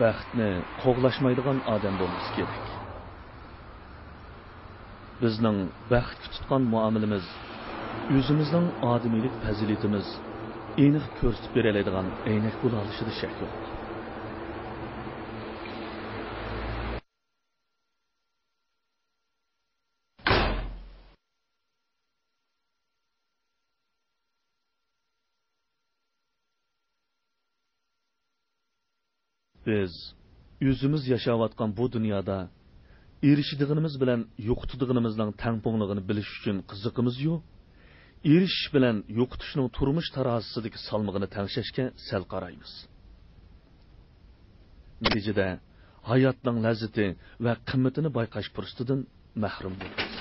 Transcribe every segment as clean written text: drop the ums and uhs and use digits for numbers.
Baxtni qo'g'lashmaydigan odam bo'lmoq kerak. Bizning baxtga tutgan muomalamiz, o'zimizning odamiylik fazilatimiz aniq ko'rsatib beradigan aynak bo'la olishida shak yo'q. Biz o'zimiz yashayotgan bu dunyoda erishadiganimiz bilan yo'qotadiganimizning tangponligini bilish uchun qiziqimiz yo'q. Erishish bilan yo'qotishning turmush tarozisidagi salmog'ini tangshashga sal qaraymiz. Natijada hayotning lazzati va qimmatini bayqash fursatidan mahrum bo'lamiz.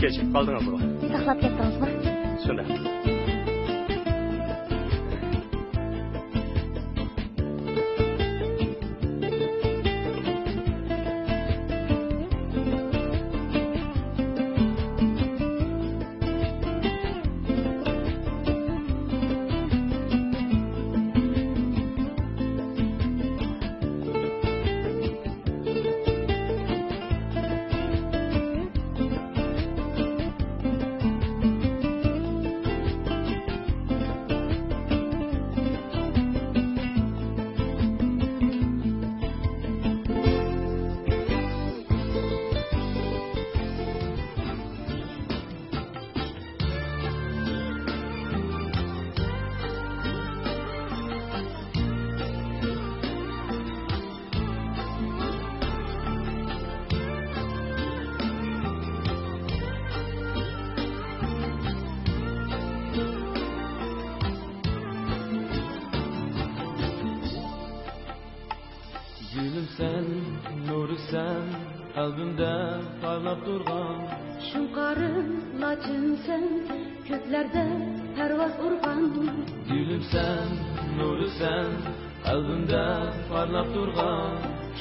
Kechikib qoldingiz bu. Saqlab ketdingizmi? Shunday. Gülüm sen, nuru sen, kalbimde parlap durgan. Şunqarın laçın sen, köklerde pervaz urgan. Gülüm sen, nuru sen, kalbimde parlap durgan.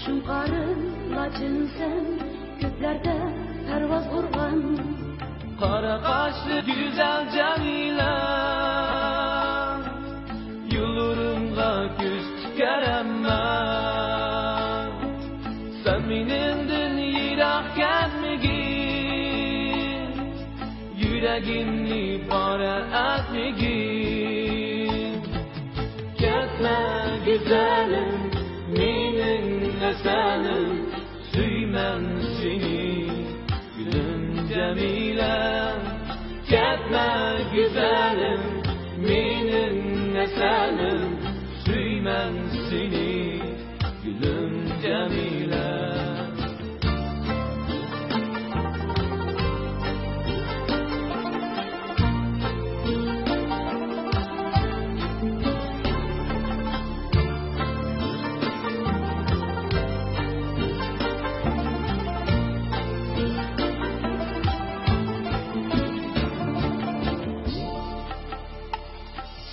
Şunqarın laçın sen, köklerde pervaz urgan. Kara kaşlı güzel Cemile, yollarımda göz tükeremem. Sen menimden yirak gelmegin, yüreğimni bara etmegin. Ketme güzelim, meninle senin, süymem seni, gülüm Cemile. Ketme güzelim, meninle senin, süymem seni, gülüm Cemile.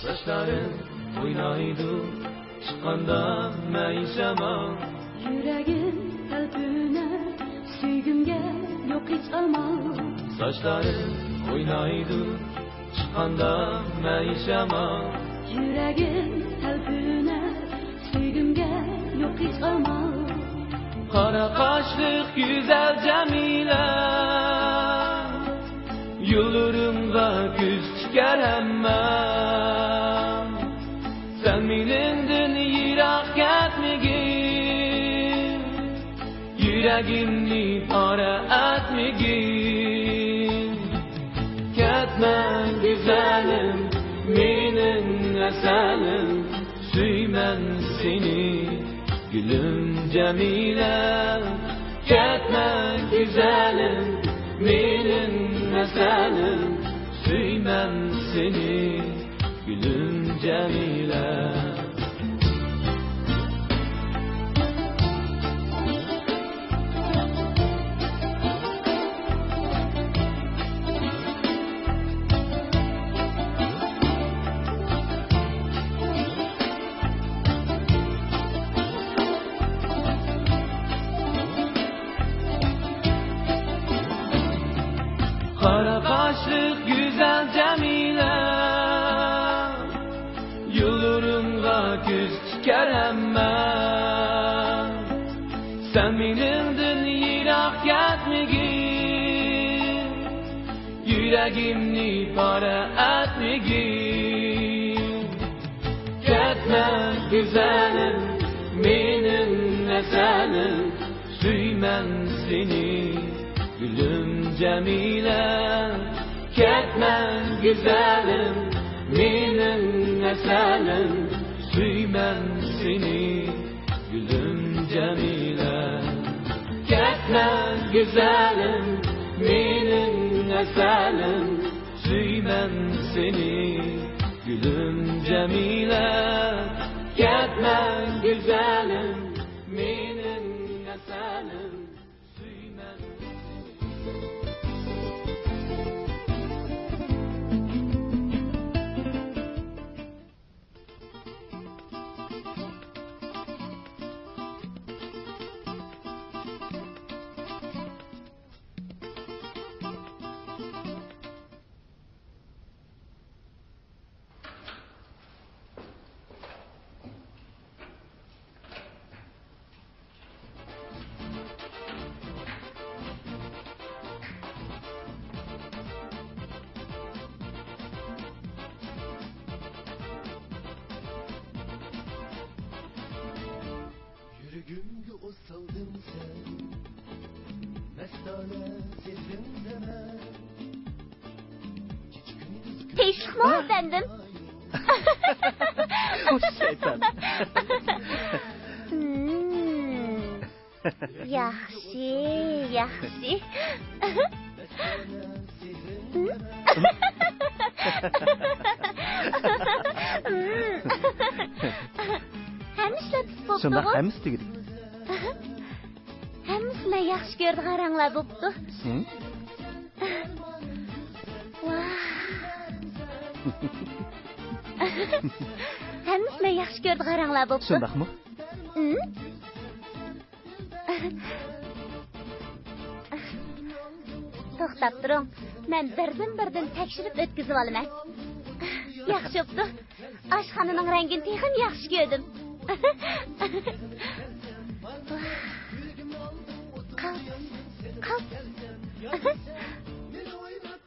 Saçların oynaydı, çıkanda meyşema. Yüreğim kalbine, süygümge yok hiç amal. Saçların oynaydı, çıkanda meyşema. Yüreğim kalbine, süygümge yok hiç amal. Kara kaşlık güzel Cemile, yollarımda göz tükeremem. Sen menimden yirak etmegin, yüreğimni para etmegin. Ketme güzelim, meninle senin, süymem seni, gülüm Cemile. Ketme güzelim, meninle senin, süymem seni, gülüm Cemile. Kara kaşlık güzel Cemile, yollarımda göz tükeremem. Sen menimden yirak etmegin, yüreğimni para etmegin. Ketme güzelim, meninle senin, süymem seni, gülüm Cemile. Ketme güzelim, meninle senin, süymem seni, gülüm Cemile. Ketme güzelim, meninle senin, süymem seni, gülüm Cemile. Ketme güzelim, meninle senin, süymem. Yüreğimde o saldın sen, mestane sesinde ben. Teşvik mi efendim? Hoş şeytan. Yaxşı, yaxşı. Hem işletip Şunda boptuğun? hem istedik. men yaxshi ko'rdi qaranglar bo'pti. Hammasi men yaxshi ko'rdi qaranglar bo'pti. Shundaqmi? To'xtab turing. Men birdan tekshirib o'tkazib olaman. Yaxshi bo'pti. Oshxonaning rangini texim yaxshi ko'rdim. Qalb.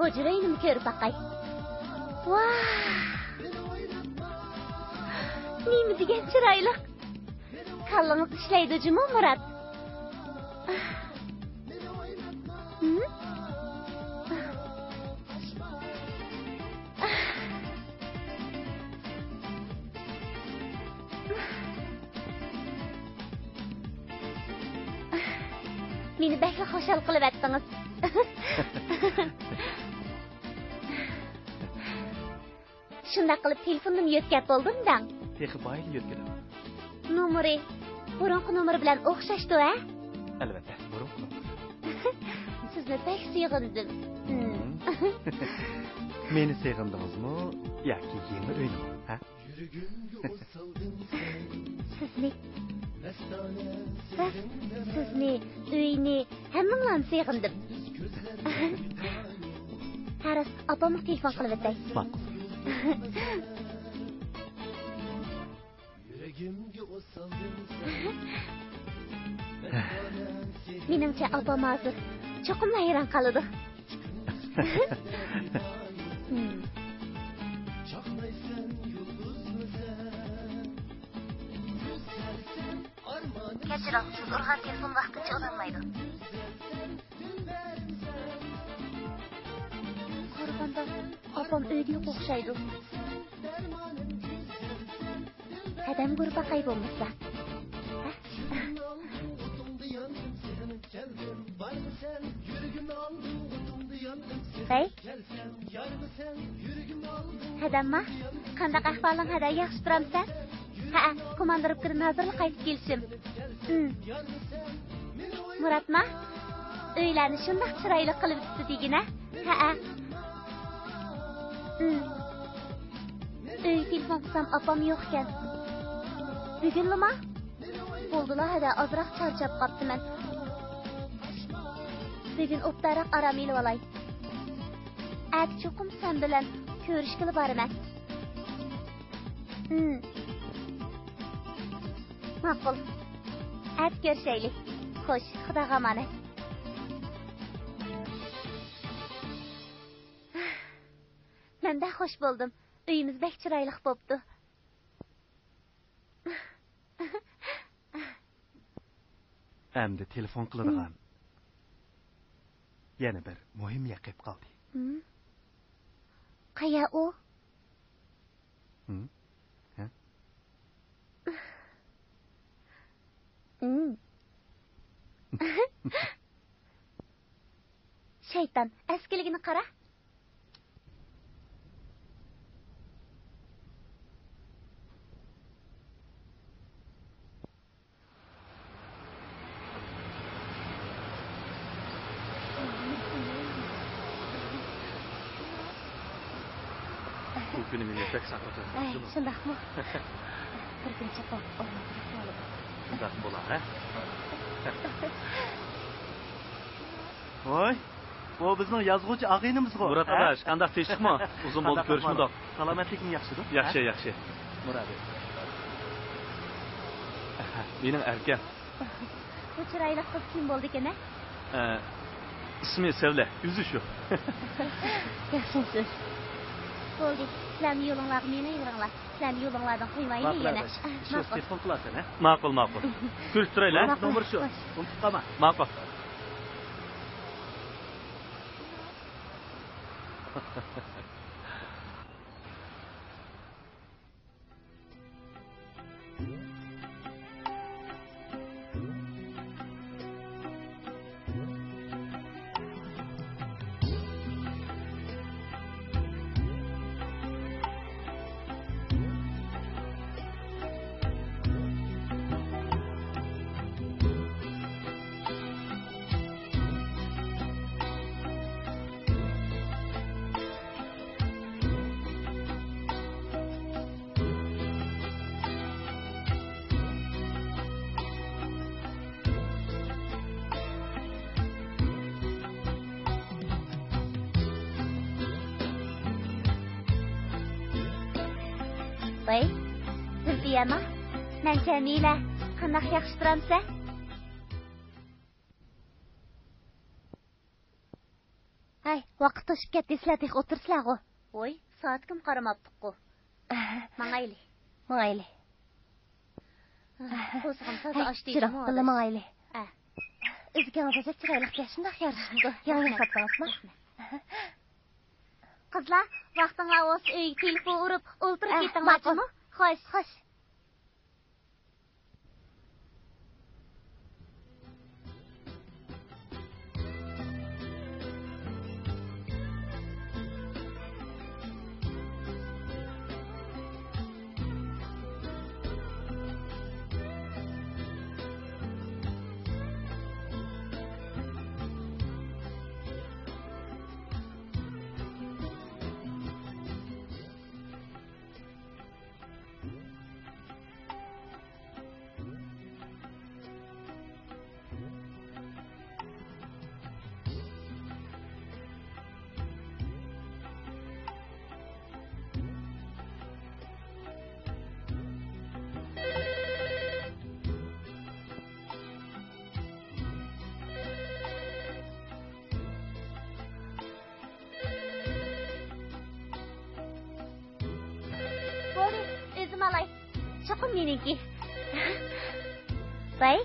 Hujraynim ko'rib baqay. Nima degan chiroyli. Qallangiz ishlaydi juma Murat. Meni bakla xo'shal qilib aytdingiz. Shunda qilib telefonimni yo'tkab bo'ldim-da. Texi bayil yo'tkadim. Nomeri burunqi nomer bilan o'xshashdi-a? Albatta, burunqi nomer. Sizni pek siyg'indim. Meni sevindingizmi yoki yangi uyni, ha? Sizni uyni hammanglarni sevgindim. Haras opamga telefon qilib o'tay. Ma'qul. Menimcha opam hozir cho'qim hayron qoladi. Kechiring, siz urgan telefon vaqtincha ulanmaydi. Qo'rg'onda opam uyda yo'q o'xshaydi. Qadam ko'rib baqay bo'lmasa. Hey? Hadamma, qanday ahvoling hada yaxshi turamsan? Ha, komandirib kirib nazarlik qaytib kelishim. Muratma, uylarni shunday chiroyli qilib bitdi degina. Ha. Uy telefon qilsam opam yo'q ekan. Bugunmi? Bo'ldilar hada ozroq charchab qoptiman. Bugun o'ptaroq aram elib olay. At cho'qim sen bilan ko'rishgili boraman. Ma'qul. At ko'rishaylik. Xo'sh, Xudoga omonat. Menda xo'sh bo'ldim. Uyimiz bek chiroyli bo'pti. Endi telefon qiladigan. Yana bir muhim yaqib qoldi. Qaya u? Ha? Shayton, eskiligini qara. Bu günü meni pek sakatı. Shundaqmi? Bir kun chaqoq olib. Shundaq bo'lar, ha? Voy, bu bizning yozuvchi og'aynimiz-ku. Murat adash, qanday tinchlikmi? Uzun bo'ldi ko'rishmadik. Salomatliging yaxshimi? Yaxshi. Murat. Mening erkam. Bu chiroyli qiz kim bo'ldi ekan? İsmi Sevle, yüzü şu. Yaxshisiz. Bo'ldi. Sizlarni yo'linglarga meni ayringlar. Sizlarni yo'linglardan qo'ymayman yana. Shu telefon qilasan, ha? Ma'qul. Ko'rib turaylik. Nomer shu. Unutib qolma. Ma'qul. Vay, Zülfiyama, mən Cəmilə, qanaq yaxşı duramsa? Ay, vaqt toşub ketdisizlər, tək otursizlar qo. Oy, saat kim qaramapdıq qo. Mağaylı. Mağaylı. Qo'zg'im toza osh deydi. Jiroq, bila mağaylı. O'zingizga chiroyli yashindaq yarashdi. Yangi sotdingizmi? Qizlar, vaqtinga o'z uyga telefon urib, o'ltirib ketinglarmi? Xo'sh, xo'sh. Malay, çoxum meniki. Bay?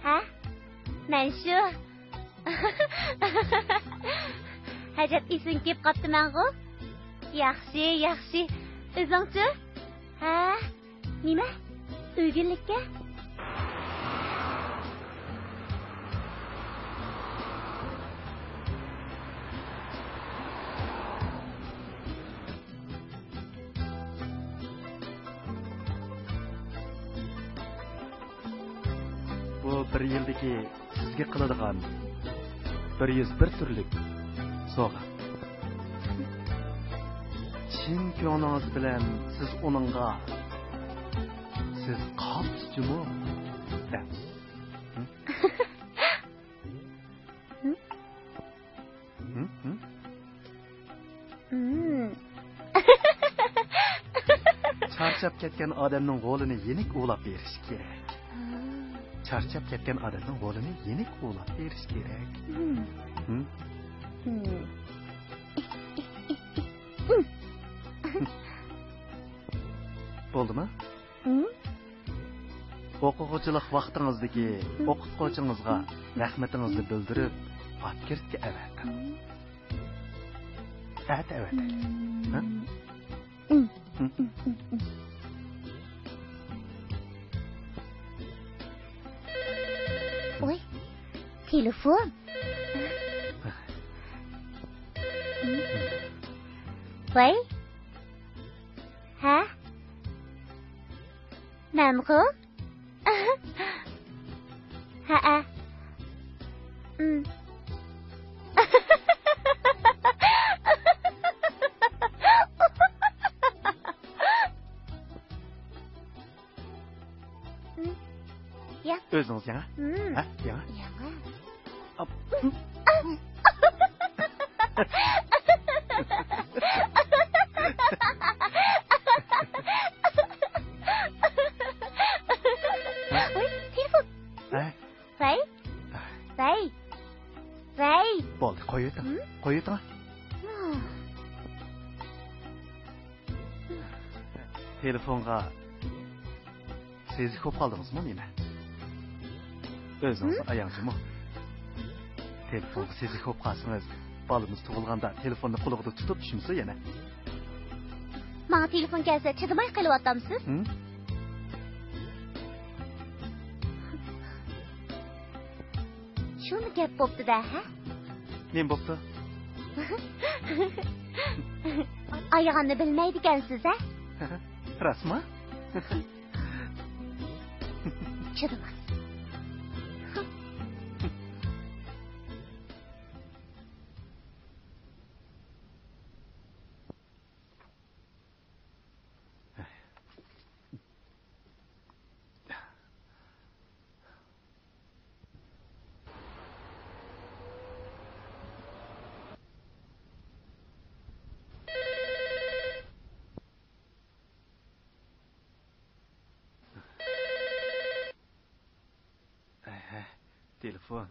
Ha? Mən şu. Həcət isin kep qapdı mənğu? Yaxşı, yaxşı. Özüngçü? Ha? Nima? Uyg'unlikka? Bir yildagi sizga qiladigan 101 turlik sovg'a. Chin ko'nglingiz bilan siz uningga siz qopsizmi? Charchab ketgan odamning qo'lini yenik o'lab berish kerak. Charchab ketgan odamning qo'lini yenik o'lab berish kerak. Bo'ldimi? O'quvchilik vaqtingizdagi o'qituvchingizga rahmatingizni bildirib, Akirtga avating. Avating. Oy, telefon. Vay? Ha? Mamg'u? Ha. Özünüz yana? Ha, yana? Yana. Hop. Oy, telefon. Ha? Vay? Vay. Vay. Bo'ldi, qo'ying. Qo'ying. Telefonga siz ko'p qoldingizmi nima? O'zingiz ayangizmi? Telefonga siz ko'p qolsangiz, balimiz tug'ilganda telefonni qo'lingizda tutib tushimsiz yana. Menga telefon kelsa, chidamay qilyapsizsiz? Shuni gap bo'pti-da, ha? Nima bo'pti? Oyog'imni bilmaydi ekansiz, ha? Rasmi? Chidamas. Telefon.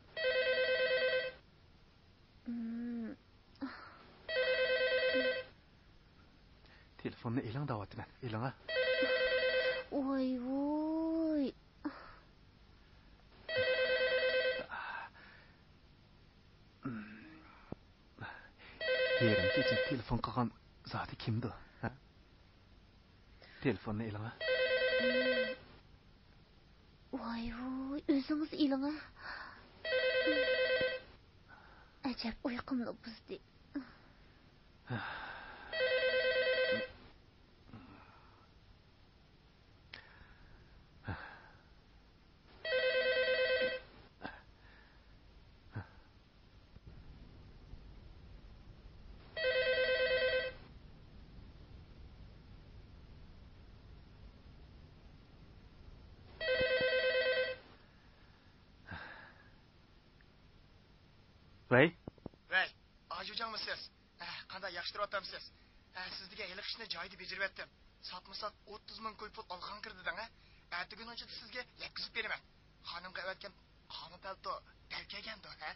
Telefonni eling da'vatman. Elinga. Voy voy. Yerim kecha telefon qilgan zoti kimdi? Ha? Telefonni elinga. Voy voy, o'zingiz ilinga. Ajab uyqumni buzdi. Vay, Vay, ajucangmisiz? Qanday yaxshi turyapsiz? Sizga hali ishni joyida bejarib etdim. Satmasak 30 ming qo'y pul olgan kirdiding, Ertagun uchun sizga yetkazib beraman. Xonimga aytgan qoni palto kelgandi, ha?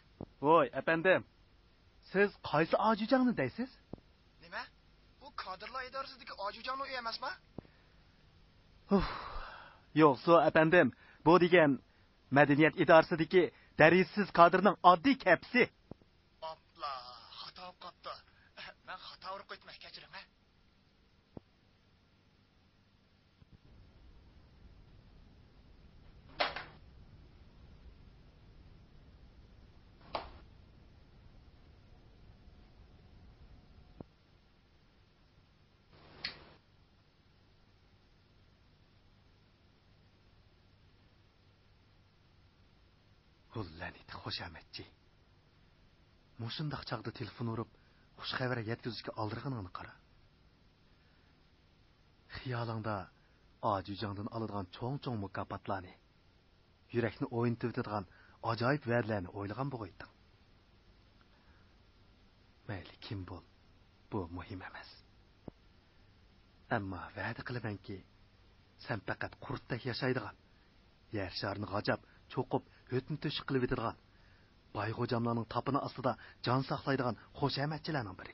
voy, efendim. Siz qaysi ajucangni deysiz? Nima? Bu kadrlar idorasidagi ajujangni uy emasmi? Yo'qsa, efendim, bu degan madaniyat idorasidagi darissiz kadrning oddiy kapsi. Abla, xato bo'lib qopti. Men xato urib qo'ydim, kechiring, ha? Hullanit xoshamatchi. Mushundaq chaqda telefon urib, xush xabar yetkazishga oldirganingni qara. Xiyolingda ajujangdan oladigan cho'ng-cho'ng mukofotlarni, yurakni o'yintib o'tadigan ajoyib va'dalarni o'ylagan bo'g'ayding. Mayli kim bo'l, bu muhim emas. Ammo va'da qilamanki, sen faqat qurtda yashaydigan, yer sharini g'ajab, cho'qib, o'tni to'shiq qilib o'tadigan, bayg'o'jamlarning tapini ostida jon saqlaydigan xoshamatchilarning biri.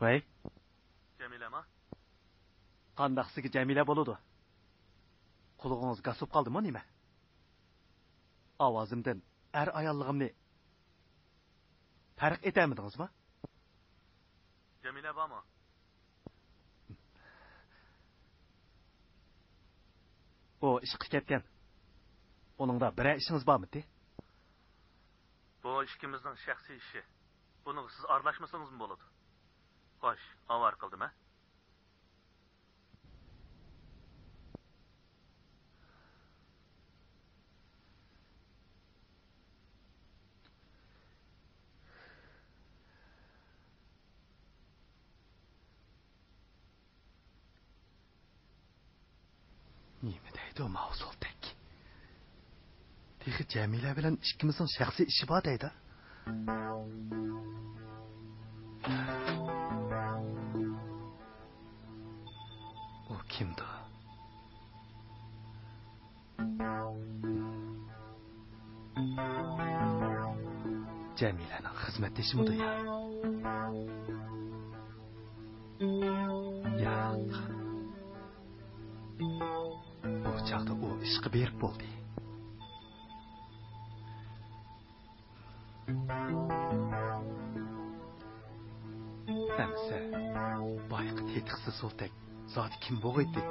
Vay, Jamilama? qandaqsiga Jamila bo'ladi? Qulog'ingiz gasib qoldimi nima? Ovozimdan ayolligimni farq etamidingizmi? Jamila bormi? O ishqi ketgan. Oningda bir ishingiz bormi-ti? Bu ikkimizning shaxsiy ishi. Buni siz aralashmasangiz bo'ladi. Xo'sh, avar qildimi? Nima deydi o mavzuldek? Texi Jamila bilan ikkimizning shaxsiy ishi bor deydi. O kimdi? Jamilaning xizmatdeshimidi ya? Yo'q. Bu chaqda u ishqi berib bo'ldi. Amsa, boyqi tetiqsiz so'ltak zot kim bo'g'aydi?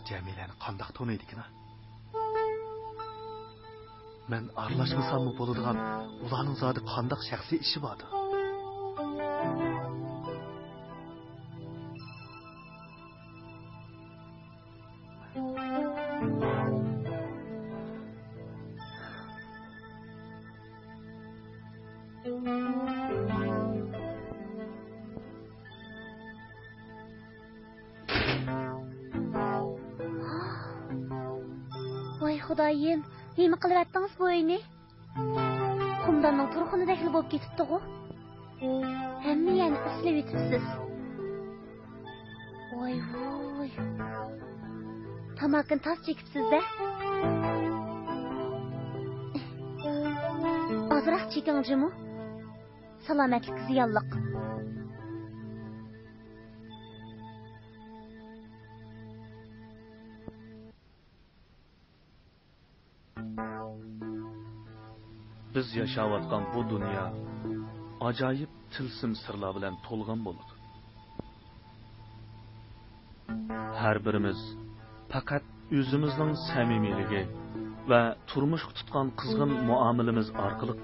Cemile'ni qandaq tanıydı ki ne? Ben aralashmasam mı bo'ladigan ularning zodi qandaq shaxsiy ishi bordi? Voy Xudoyim, nima qilyaptingiz bu uyni? Qumdanning turxunidagi bo'lib ketibdi-ku. Hamma yana islab yetibsiz. Voy. Tamakin tas chekibsiz-da. Ozroq chekingiz-mu? Salomatlik ziyonliq. Biz yaşayotgan bu dünya acayip tilsim sırlar bilen to'lgan bo'ladi. Her birimiz fakat özümüzün samimiyligi ve turmuş tutgan kızgın muamelemiz arkalı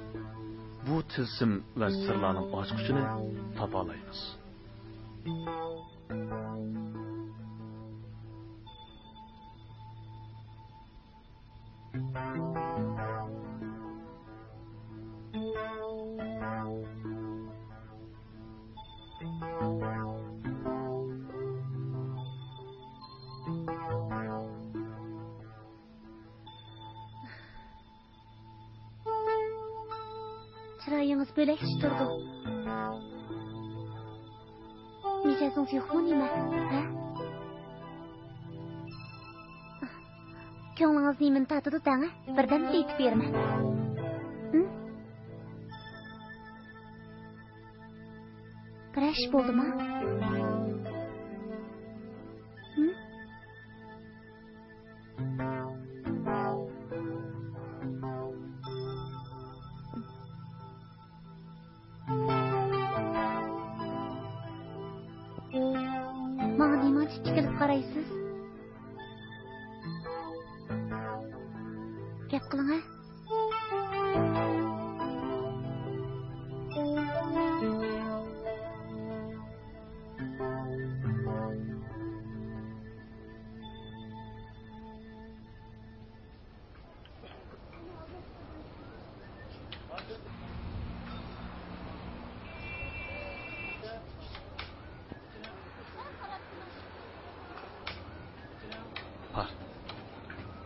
bu tilsim ve sırlarning ochqichini topalaymiz. Chiroyingiz bo'lakcha turdi. Mijazingiz yo'qmi nima? Ha? Ko'nglingiz nimani tatidi tanga? Birdan aytib berma. Bir ish bo'ldimi? Bana nima tikilib qaraysiz? Gap qiling ha?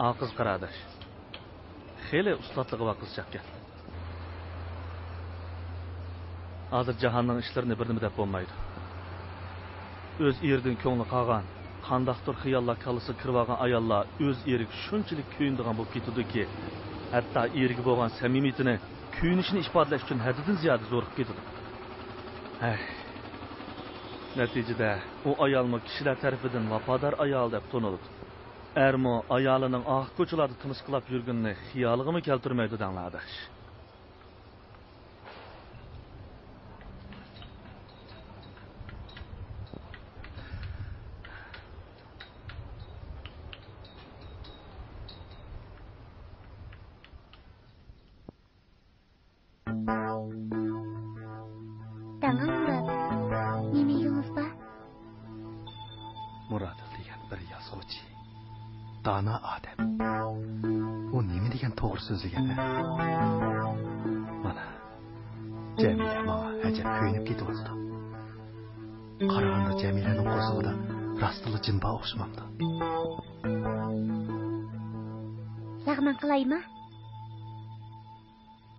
Aqız qaradaş. Xeyli ustadlığı var qızcaq gel. Hazır cahanның işlerini birnimi dep bolmaydı. Öz erдің ko'ngli qolgan, qandaqdir xiyollar kalisi kirib olgan ayollar öz erik shunchalik kuyindigan bo'lib ketdi-ki, hatto eriga bo'lgan samimiyatini, kuyinishini ifodalash uchun haddidan ziyoda zo'riqib ketdi. Natijada o ayolmi kishilar tarafidan vafodor ayol deb tanildi. Ermo ayolining ah ko'chalarda timisqilab yurganini xiyoliga keltirmaydi danglardash. Tamam Murat. Nimayingiz bor? Murat degan bir yozuvchi. Dana odam. O nima degan to'g'ri so'zlagan? Mana Jamila menga ajab kuyinib ketyapti. Qaraganda Jamilaning qo'zig'ida rostli jinba o'xshamamdi. Lag'man qilaymi?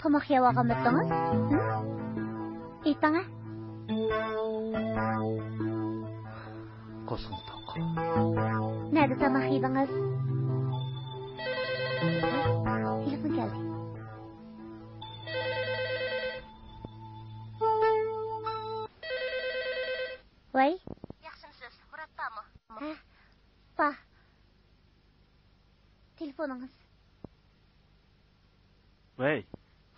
Tomoq yeb olganmidingiz? Ayting-a. Qo'zig'im to'q. Nerede tomoq yedingiz? Telefon geldi. Vay. Yaxshimisiz? Murat bormi? Ha. Bor. Telefoningiz. Vay.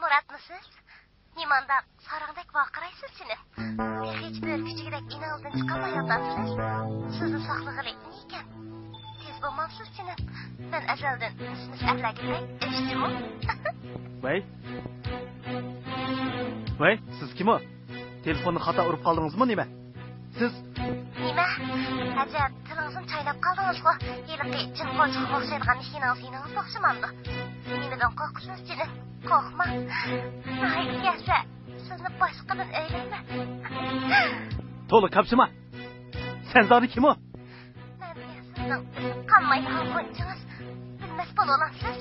Muratmisiz? Nimanda sarangdek vaqiraysiz seni. Hech bir küçükdek inaldan chiqolmayapsiz. Sizni saqlig'ili ekan. Tez bo'lmamsiz jinim. Men azaldan sizni saqlaganman. Eshitdingmi? Voy, siz kim o? Telefonni xato urib qoldingizmi nima? Siz nima? Ajab, tilingizni chaynab qoldingizku. Yiliqi jin qo'lchiqqa o'xshaydigan ishingiz o'xshamamdi. Nimadan qo'rqsiz jinim? Qo'rqma. Ay, yasa, sizni boshqadan o'ylayman. to'liq kapshima. Sen zodi kim o? Qanmaydigan qo'nchingiz. Bilmas bo'lasizsiz.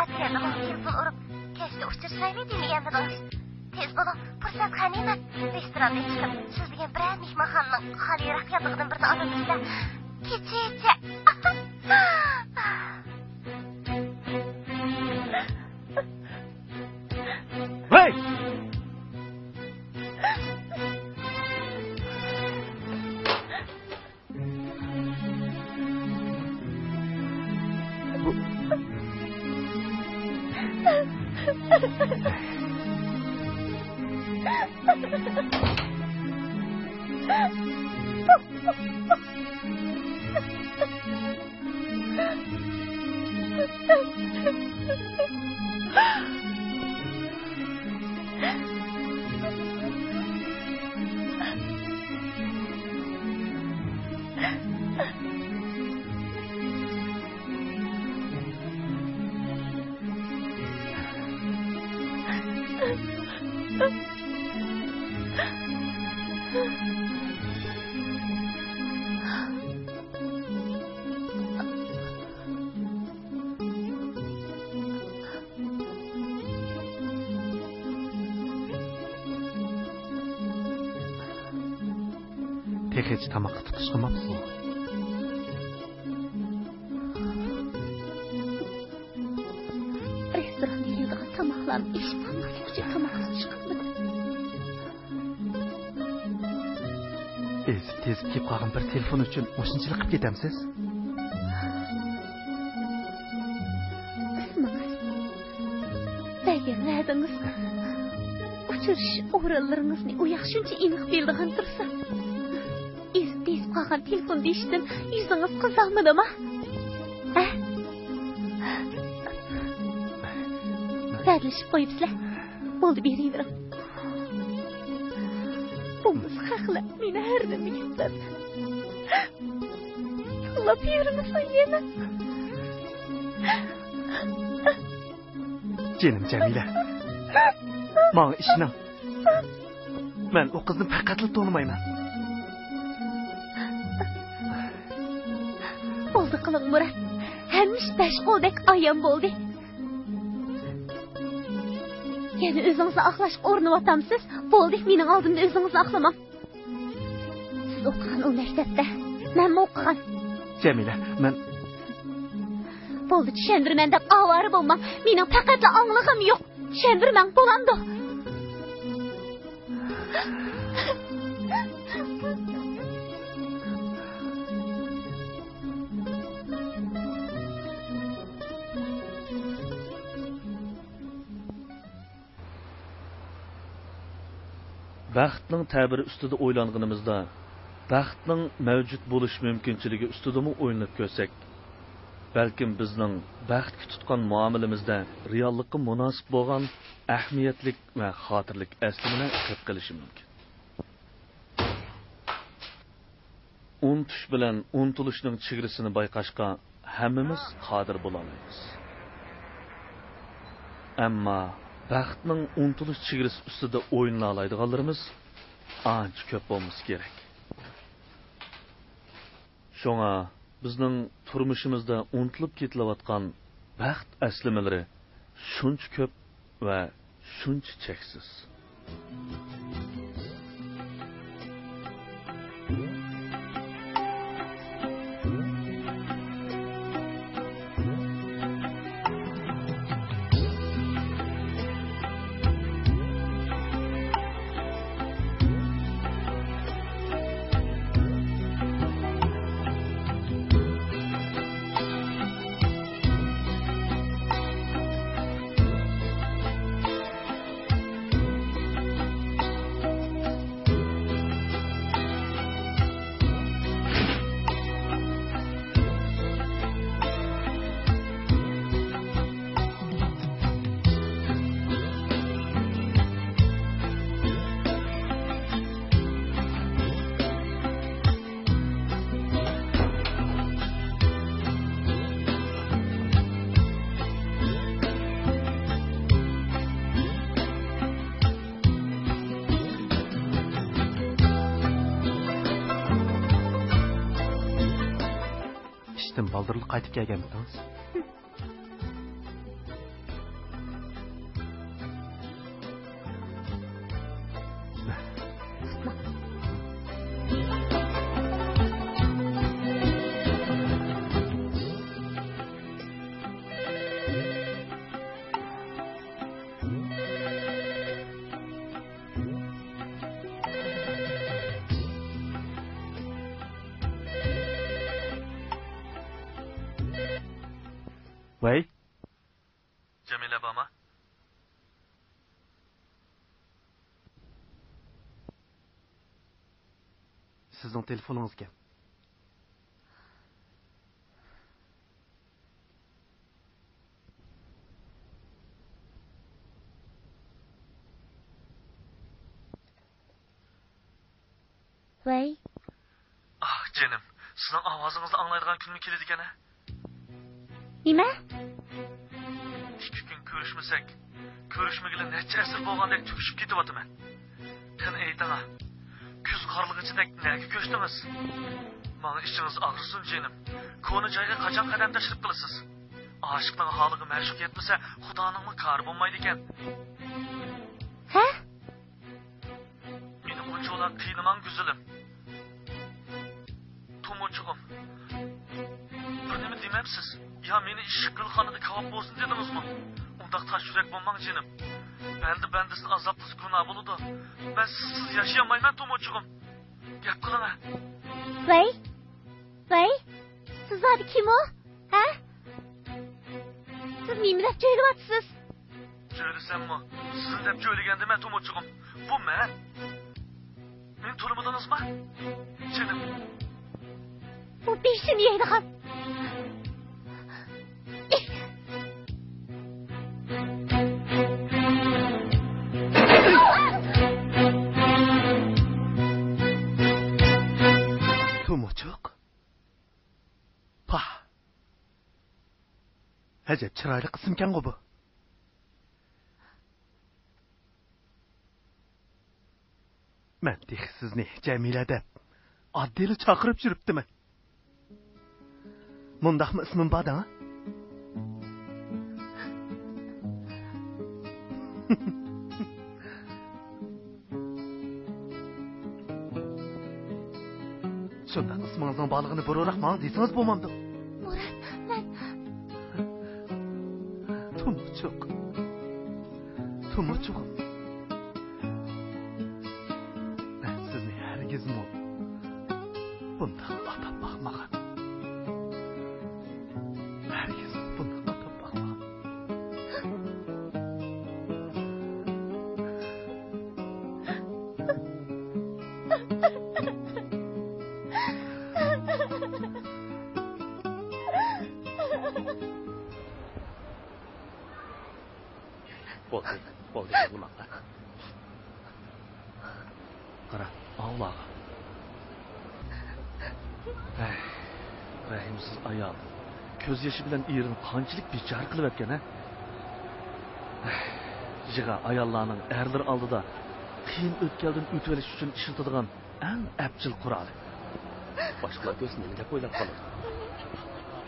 Atlarda telefon urib, kechda uchtirsayli deganmidingiz. Tez bo'ling, fursat qaniyman. Restoranga chiqib, siz degan biror mehmonxonaning xoliroq yo'qligidan birini olamizda. Kecha. Hey! Hech tamoqqa tutish qilmabsiz. Restoranda yeydigan tamoqlarni ishxonasi uchun tamoqsiz chiqibdi. Tez kelib qolgan bir telefon uchun o'shinchilik qilib ketamsiz? Agar va'dangiz uchirish o'rinlaringizni u yoq shuncha aniq bildigan tursa, qolgan telefon deyishdan yuzingiz qizarmadimi? Va'dalashib qo'yibsizlar. Bo'ldi, beravering. Bo'lmasa haqla meni har nima ketadi. Alloh berini so'ylayman. Jinim Jamila. Menga ishning. Men o qizni faqatla tanımayman. Oldu qılın Murat. Hemmiş beş qo'ldek ayam bo'ldi. Yani özünüzü aqlash o'rnayotamsiz. Bo'ldi, mening oldimda özünüzü aqlamang. Siz o'qigan o maktabda, menmi o'qigan? Jamila, men bo'ldi, tushundirman deb avori bo'lmang. Mening faqatla anglig'im yo'q. Tushundirmang bo'lamdi. Baxtning ta'biri ustida o'ylanganimizda, baxtning mavjud bo'lish mumkinchiligi ustidami o'ylanib ko'rsak, balkim bizning baxtga tutgan muomalamizda reallikka munosib bo'lgan ahamiyatlik va xotirlik aslimini his qilishi mumkin. Unutish bilan unutilishning chegarasini bayqashga hammamiz qodir bo'la olamiz. Ammo baxtning unutilish chegarasi ustida o'yinla oladiganlarimiz ancha ko'p bo'lmasa kerak. Shunga bizning turmushimizda unutilib ketilayotgan baxt aslimalari shuncha ko'p va shuncha cheksiz. ishdan baldırlık qaytib kelganmidingiz? Vay, Jamila bama. sizning telefoningiz ekan. Vay, Ah canım, sizin avazınızı anlaydigan kun mu keledi gene? nima? 2 kun ko'rishmasak, ko'rishmagili necha asr bo'lgandek tugishib ketyapman. Qani aytanga, kuz qorlig'ichidek nega ko'chdingiz? Mana ishingiz og'risin jinim. Koni joyga qachon qadam tashlab qilasiz? Oshiqning holiga mashq yetmasa, xudoning kori bo'lmaydi ekan. Ha? Meni bunchoq qiynaman güzelim. Tomochug'im. Bir nima demabsiz? Ya meni ishqilxonada kavob bo'lsin dedingizmi? Undaq tash yurak bo'lmang jinim. Bandisini azobsiz gunoh bo'ladi. Men sizsiz yashayolmayman Tomochug'im. Gap qiling. Vay, siz hadi kim o? Ha? Siz nima deb jo'ylayapsiz? Jo'ylasammi? Sizni deb jo'ylaganda men Tomochug'im. Bu men. Men to'limadingizmi? Jinim. Bu beshini yeydigan. Tomochoq. Pah. Ajab chiroyli qismkan bu. Men sizni Jamila deb oddiyli chaqirib yuribdiman. Mundaqmi ismim bor ha? Shundaq ismingizning borlig'ini biroq men desangiz bo'lmamdi. Murat, men Tomochoq. Men sizni hargizmi bundoq atab baxmagan. Hargiz bundoq atab baxmagan. Bo'ldi, yig'lamanglar. Qara, Alloh. Rahimsiz ayol. Ko'z yoshi bilan erini qanchalik bechor qilib atgan ha? Yig'a ayollarning erlar oldida qiyin o'tkaldan o'tib olish uchun ishlatadigan eng abjil qurol. Boshqalar ko'z nima deb o'ylab qoladi?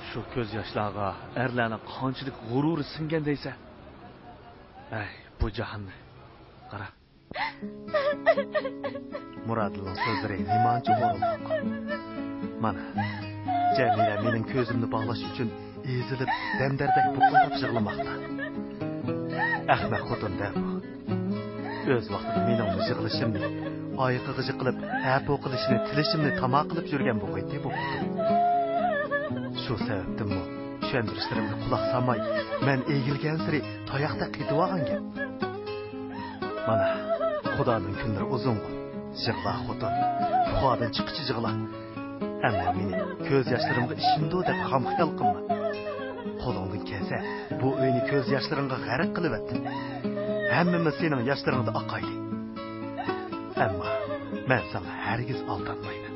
Shu ko'z yoshlarga erlarning qanchalik g'ururi singan deysa. Bu jahonni. Qara. Muradning so'zlari nimancha o'rinliq. Mana Jamila mening ko'zimni bog'lash uchun ezilib damdardek buqilib yig'lamoqda. Ahmaq xotin-da bu. O'z vaqtida mening yig'lashimni, oyiqig'i qilib, hap o'qilishini, tilishimni tamo qilib yurgan bu qo'ydi bu xotin. Shu sababdanmi tushuntirishlarimga quloq solmay, men egilgan siri tayoqda qitib olgan gap. Mana Xudoning kunlari uzun. Yig'la xotin, xudodan chiqishi yig'la. Ammo meni ko'z yoshlarimga ishimdi deb ham xiyol qilma. Qo'lingdan kelsa, bu uyni ko'z yoshlaringga g'arq qilib etdim. Hammamiz sening yoshlaringda oqayli. Ammo men sana hargiz aldanmayman.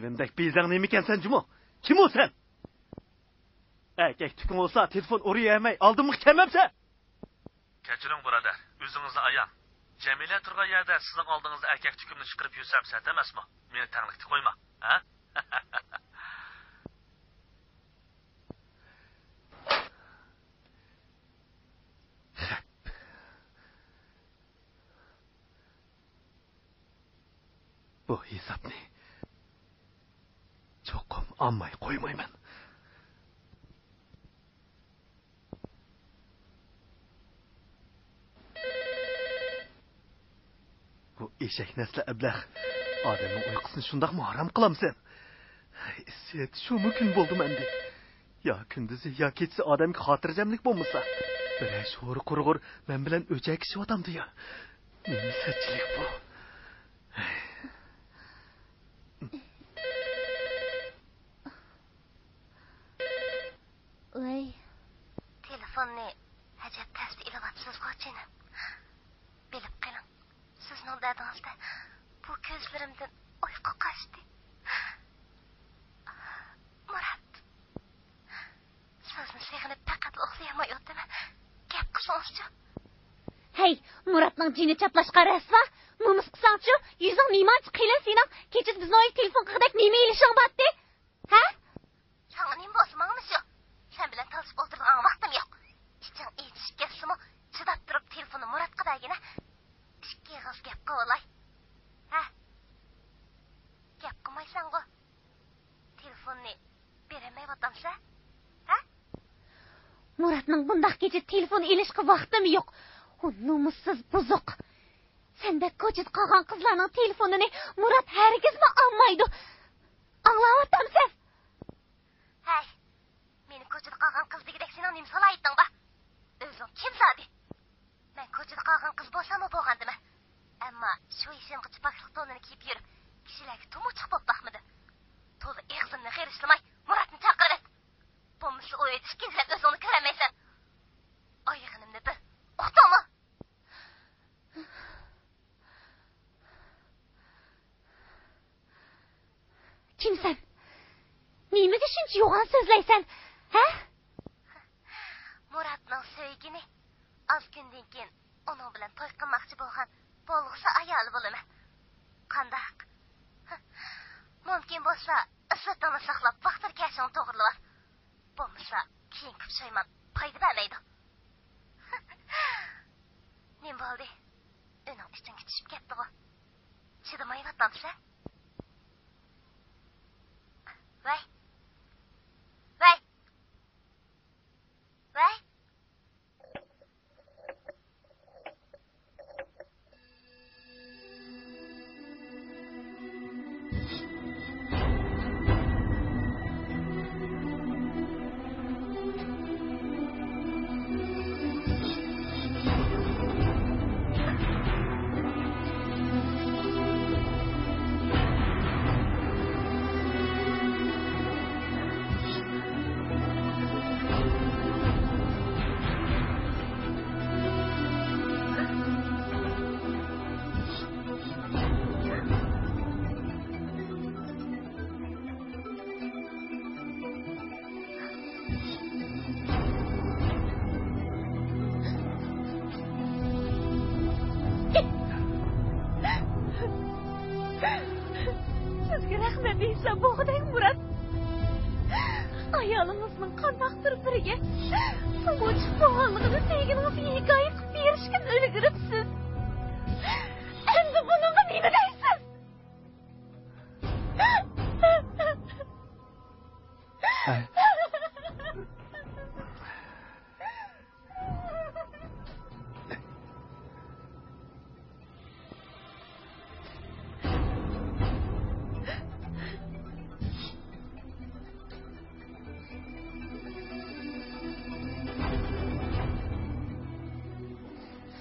Ölümdek bizden neymiken sen Cumo? Kim o sen? Erkek tükün olsa telefon oraya yemey aldın mı kelmemse? Kechiring birodar, o'zingizni ayang. Jamila turgan yerda sizning oldingizda erkak tukumni chiqarib yursam sat emasmi? Meni tanglikda qo'yma, ha? Bu hesapni cho'qim olmay qo'ymayman. Bu eshak nasli ablah odamning uyqusini shundoqmi harom qilamsan? Sen shu mumkin bo'ldi menda. Ya kunduzi ya kechasi odamga xotirjamlik bo'lmasa, bir sho'ri qurg'ur men bilan o'chak ishyapti ya. Nima sachlik bu? Voy, telefonni hajab tasdi ilavatsiz qo'chini. Bilib qiling, sizning dadingizda bu ko'zlarimdan uyqu qochdi. Murat, sizni seg'inib faqat uxlayolmayotdimi? Gap qilsangchi. Hey, Muratning jini chaplashqa rasva. Mumis qilsangchi, yuzing nimachi qiyla sening. Kechis bizni oy telefon qildik, nima ilishing batdi? Ha? Sana nima bo'lsa shu. Sen bilan talashib o'tirgan vaqtim yo'q. Iching etish kesimi, chidab turib telefonni Murat qadagina. Ikki g'iz gap qilay. Ha? Gap qilmaysan-ku. Telefonni bermayapsan-sa? Ha? Muratning bundaq kecha telefon ilishga vaqtim yo'q. O nomussiz buzuq. Senda ko'chit qolgan qizlarning telefonini Murat hargizmi olmaydi. Anglayapsizmi? Hey, meni ko'chada qolgan qiz degidek sen nima solaytding ba? O'zing kim zodi? Men ko'chada qolgan qiz bo'lsam-mu bo'lgandimi? Ammo shu ishimga chipaqliq to'nini kiyib yurib, kishilarga tumuchiq bo'lib baxmidi. To'g'ri eg'zimni g'irishlamay, Muratni chaqirib. Bo'lmasa o'yib ikkinchilab o'zingni ko'ramaysan. Oyog'imni bir uqtimi? Kimsan? Nimaga shuncha yo'g'on so'zlaysan? Ha? Muratning sevgini az kundan keyin uning bilan to'y qilmoqchi bo'lgan bo'lg'usi ayol bo'laman. Qandaq? Mumkin bo'lsa, isitini saqlab vaqtni kashon to'g'rilab. Bo'lmasa, keyin kupshayman, foyda bermaydi. Nima bo'ldi? Uning iching tushib ketdi-ku. Chidamayapsan-sa? Vay. Vay. Vay. Sizga rahmat deysan bo'g'dang Murat. Ayolingizning qandaqdir biriga tumuchiq bo'lganligini sevgilingizga hikoya qilib berishga ulguribsiz. Endi bunga nima deysiz?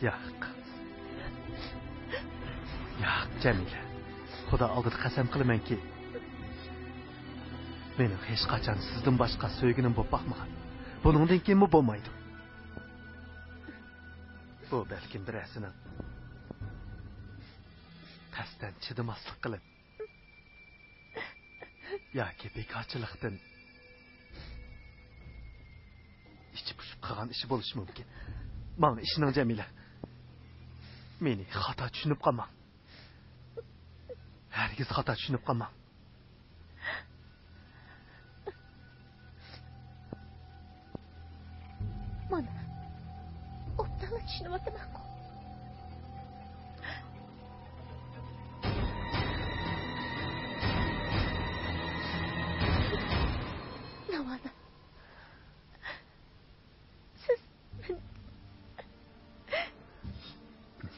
Yo'q. Yo'q, Jamila. Xudo oldida qasam qilamanki, mening hech qachon sizdan boshqa sevgilim bo'lib boqmagan. Buningdan keyin bo'lmaydi. Bu balkim birasini qasdan chidamaslik qilib yoki bekorchilikdan ichi pushib qolgan ishi bo'lishi mumkin. Mana ishning Jamila. Meni xato tushunib qolmang. Hargiz xato tushunib qolmang. Mana obdala tushunyapman-ku. Navada siz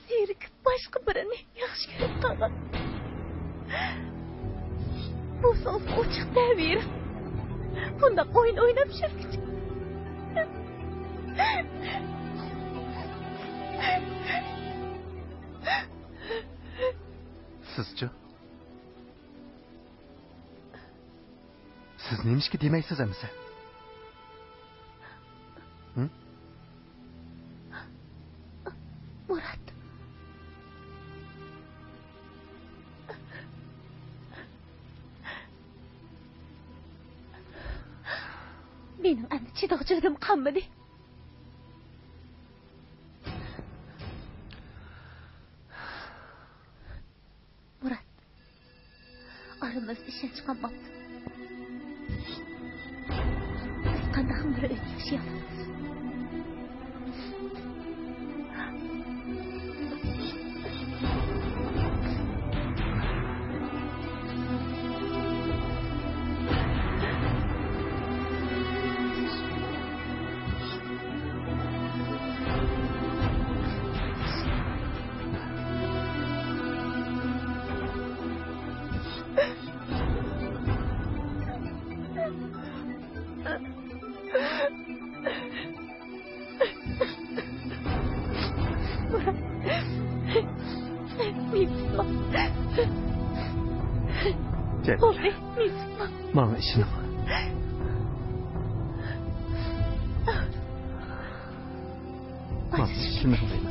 zerikib boshqa birini yaxshi ko'rib qolgan. Bu so'z ochiq ta'bir. Bunda o'yin o'ynab yuribsiz. Sizchi? Siz nima ishga demaysiz amsa? Murat. Mening endi chidog'chiligim qolmadi. Murat. Aramızda ishonch qolmabdi. Biz qanday bir o'tkish yapamiz? Mana ishini. Mana ishini qilayman.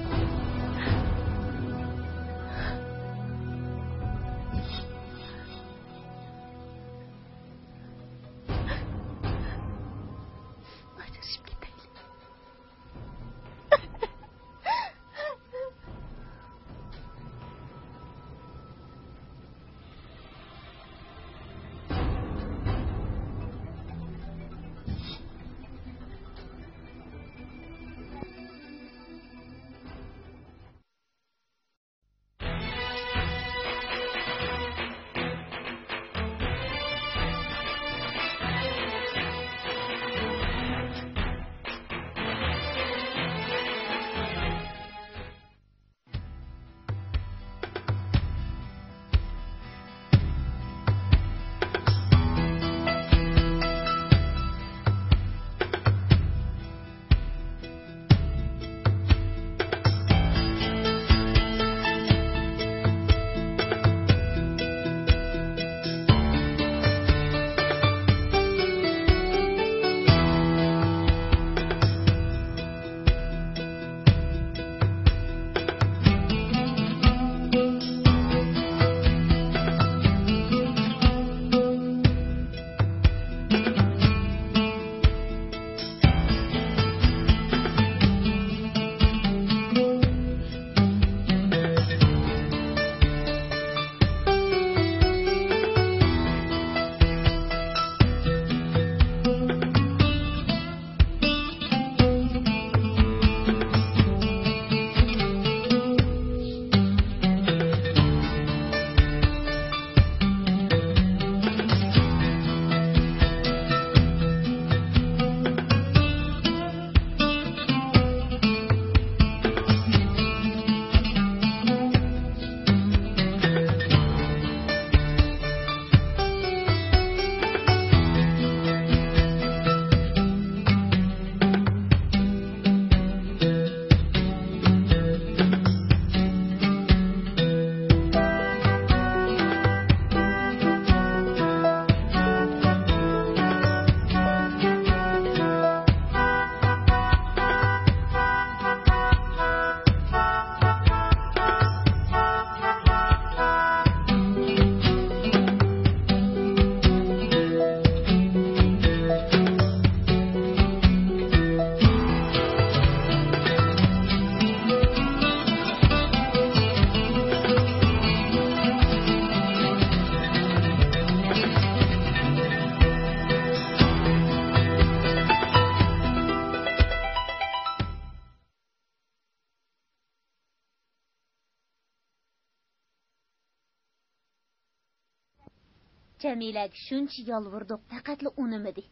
Cemile'ge şuncha yalvurduq, faqatla unimidi.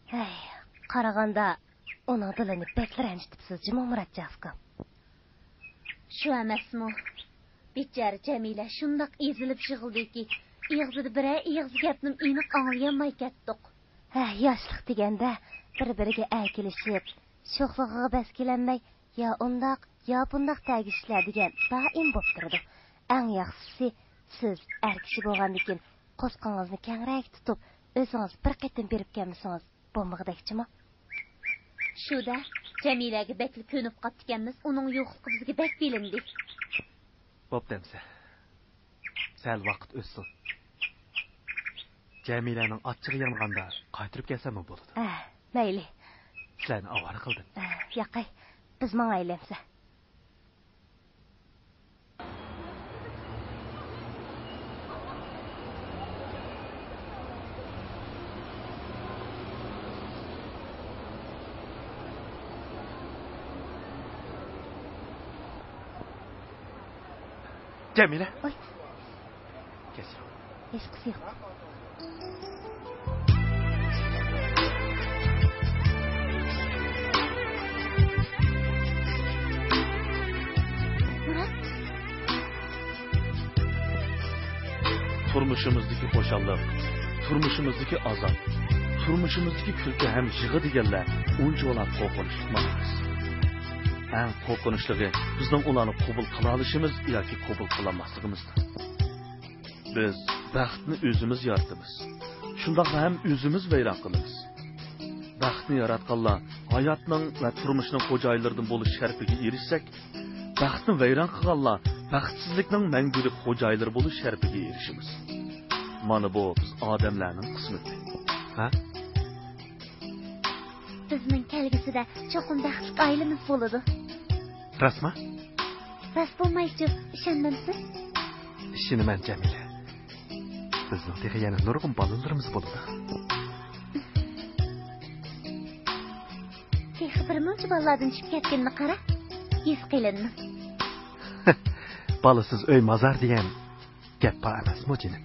Hey, qaraganda onun dilini bekler eniştipsiz Cimo Muratcağızkım. Şu emasmi? Bichar Cemile şundaq ezilib yig'ildiki, ig'zida biror ig'iz gapni aniq anglayolmay ketdik. Yoshlik deganda bir-biriga aykilishib, sho'xlig'iga bas kelanmay, ya undaq, ya bundaq tegishlar degan doim bo'lib turdi. Eng yaxshisi siz er kishi bo'lgandikin qo'sqingizni kengroq tutib, o'zingiz bir qatim berib kelmasangiz bo'lmag'idakchimi? Shuda Cemile'ge bekli ko'nib qaptikanmiz, uning yo'qligi bizga bek bilindi. Bo'pdimsa. Sal vaqt o'tsin. Cemile'ning achchig'i yonganda qaytirib kelsam bo'ladi. Mayli. Sen avara qilding. Yo'qay, biz mangaylamsa. Cemile. Oy. Kes. Hech qisi yo'q. Murat, Turmuşumuzdaki xo'shallik, turmuşumuzdaki azap, turmuşumuzdaki kulki hem yig'i deganlar uncha ular qo'rqinchli. Eng qo'rqinchligi bizning ularni qabul qila olishimiz yoki qabul qilolmasligimizdir. Biz baxtni o'zimiz yaratamiz. Shundoq ham o'zimiz vayron qilamiz. Baxtni yaratganlar hayotning va turmushning xo'jayinlaridan bo'lish sharfiga erishsak, baxtni vayron qilganlar baxtsizlikning mangulik xo'jayinlari bo'lish sharfiga erishamiz. Mana bu biz odamlarning qismati. Ha? bizning kelgusida cho'qim baxtli oilamiz bo'ladi. Rasma? Ras bo'lmaychi, ishonmamsiz? Ishonaman Jamila. Bizning texi yana nurg'un bolalarimiz bo'ladi. Texi bir muncha bolalardan chiqib ketganini qara. His qilinmi? Balasiz uy mazar degan gap bor emasmi, jinim?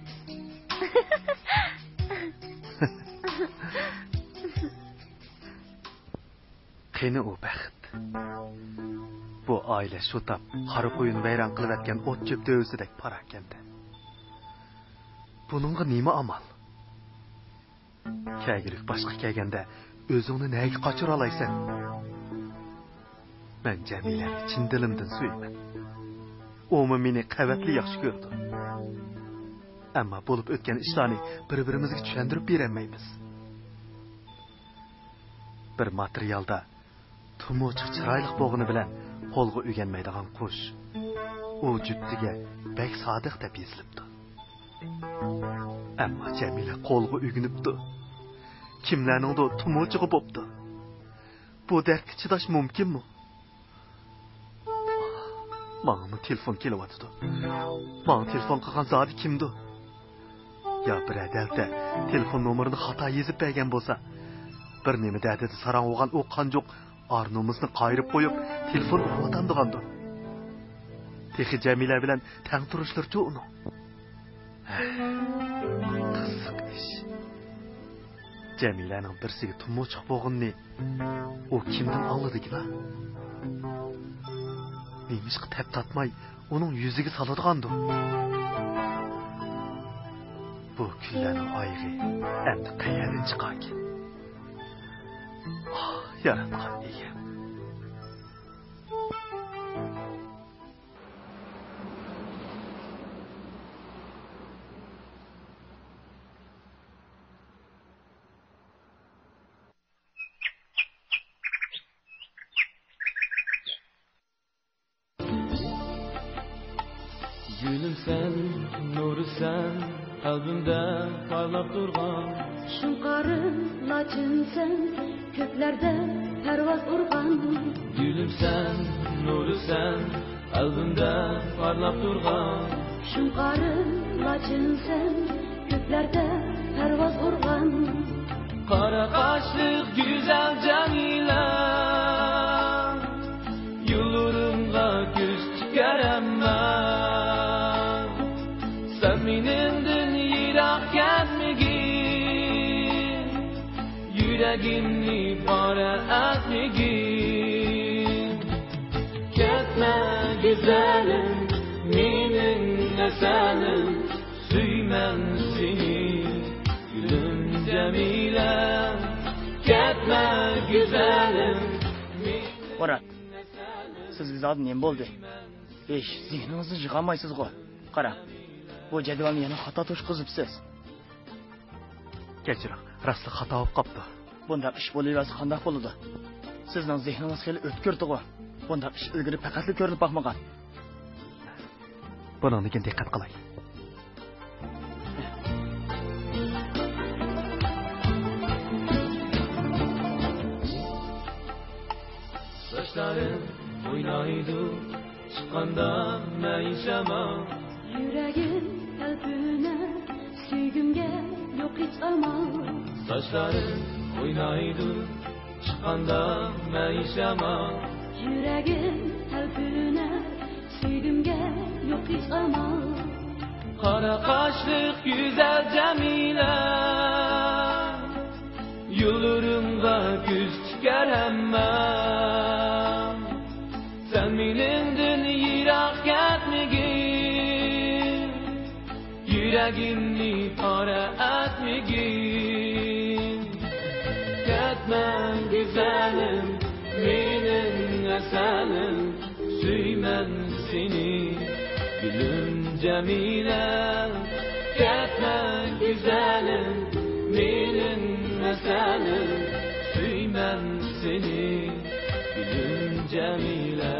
Qani u baxt. Bu oila shu tap qari qo'yini vayron qilib atgan o't cho'p dövsidek parakanda. Buningga nima amal? Kaygilik boshqa kelganda o'zingni nega qochira olaysan? Men Jamilani chin dilimdan suyman. O'mi meni qavatli yaxshi ko'rdi. Ammo bo'lib o'tgan ishlarni bir-birimizga tushuntirib bermaymiz. Bir materialda tumuchiq chiroyli bo'g'ini bilan qo'lga o'rganmaydigan qush u juftiga bek sodiq deb yozilibdi. Ammo Jamila qo'lga o'rganibdi. Kimlarningdir tumuchig'i bo'pti. Bu dardga chidash mumkinmi? Manga telefon kelyapti. Manga telefon qilgan zodi kimdi? Ya biradalda telefon nomerini xato yozib bergan bo'lsa, bir nima dadida sarang olgan u qanjoq arnumuzni qayirib qo'yib, telefon o'tgandigandir. Texi Jamila bilan tang turishlarcha uni. Qiziq ish. Jamilaning birsiga tumuchiq bo'g'inni u kimdan oladilar? Nemishqa tap tatmay uning yuziga soladigandir. Bu kunlarning oyig'i endi qayerdan chiqarkan? Yaratgan ega. Gülüm sen, nuru sen, kalbimde parlap durgan. Şunqarın lacın sen, köklerde pervaz urgan. Gülüm sen, nuru sen, kalbimde parlap durgan. Şunqarın lacın sen, köklerde pervaz urgan. Kara kaşlık güzel Jamila, yollarımda göz çıkaremem. Sen benimden yirak Yüreğimni para etmegin. Ketme güzelim, menin esenim, süymem seni, gülüm Cemile. Ketme güzelim. Murat, sizga zot nima bo'ldi? Zehningizni yig'olmaysiz-ku. Qara, bu jadvalni yana xato to'shqizibsiz. Kechiring, rostli xato bo'lib qopti. Bundaq ish bo'laversa qanday bo'ladi? Sizning zehningiz xeli o'tkirdi-ku. Bundaq ish ilgari faqatli ko'rinib boqmagan. Buningga diqqat qilay. Saçlarım oynaydı, çıkanda meyşema. Yüreğim kalbine, süygümge yok hiç amal. Saçlarım oynaydı, çıkanda meyşema. Yüreğim kalbine, süygümge yok hiç amal. Kara kaşlık güzel Cemile, yollarımda güz çıkar hemen. Sen benimden yirak gitmegin, yüreğimni para etmegin. Gitme güzelim, menin esenim, süymem seni, gülüm Cemile. Gitme güzelim, menin esenim, süymem seni, gülüm Cemile.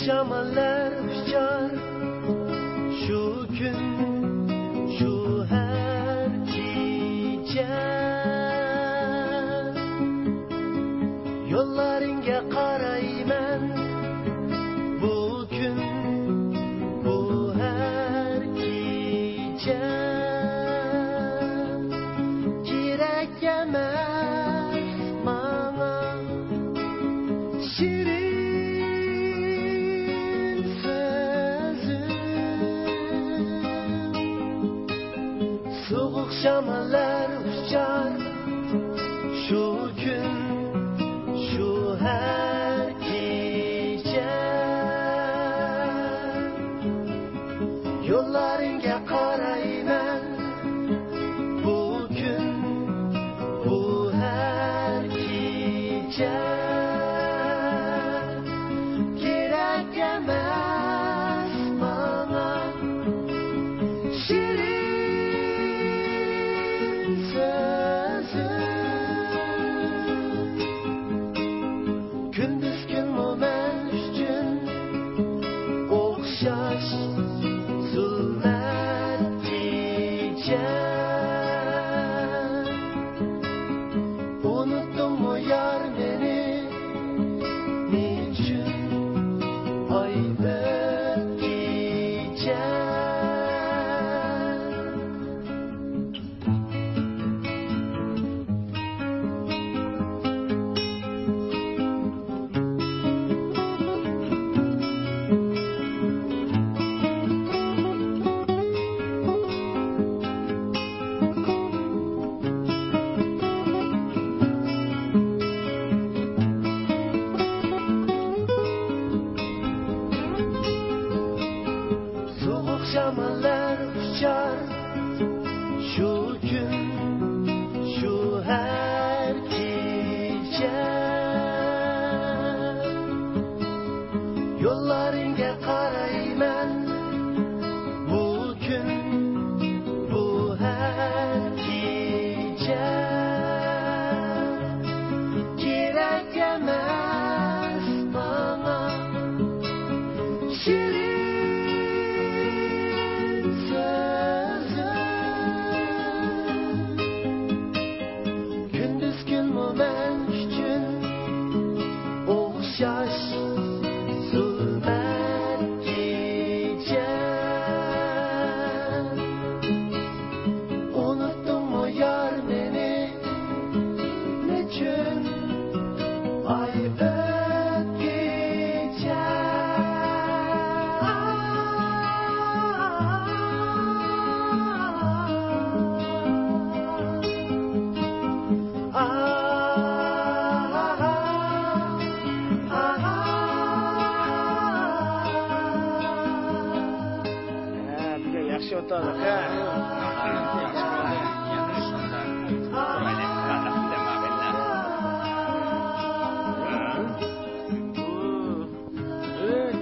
Şamalar uçar şu gün şu her gece yollarınga qarayman bugün bu her gece kerak emas manga şirin soğuk şamalar uçar şu gün şu her gece yollarınga qarayman bugün bu her gece kerak emas manga şirin sözüm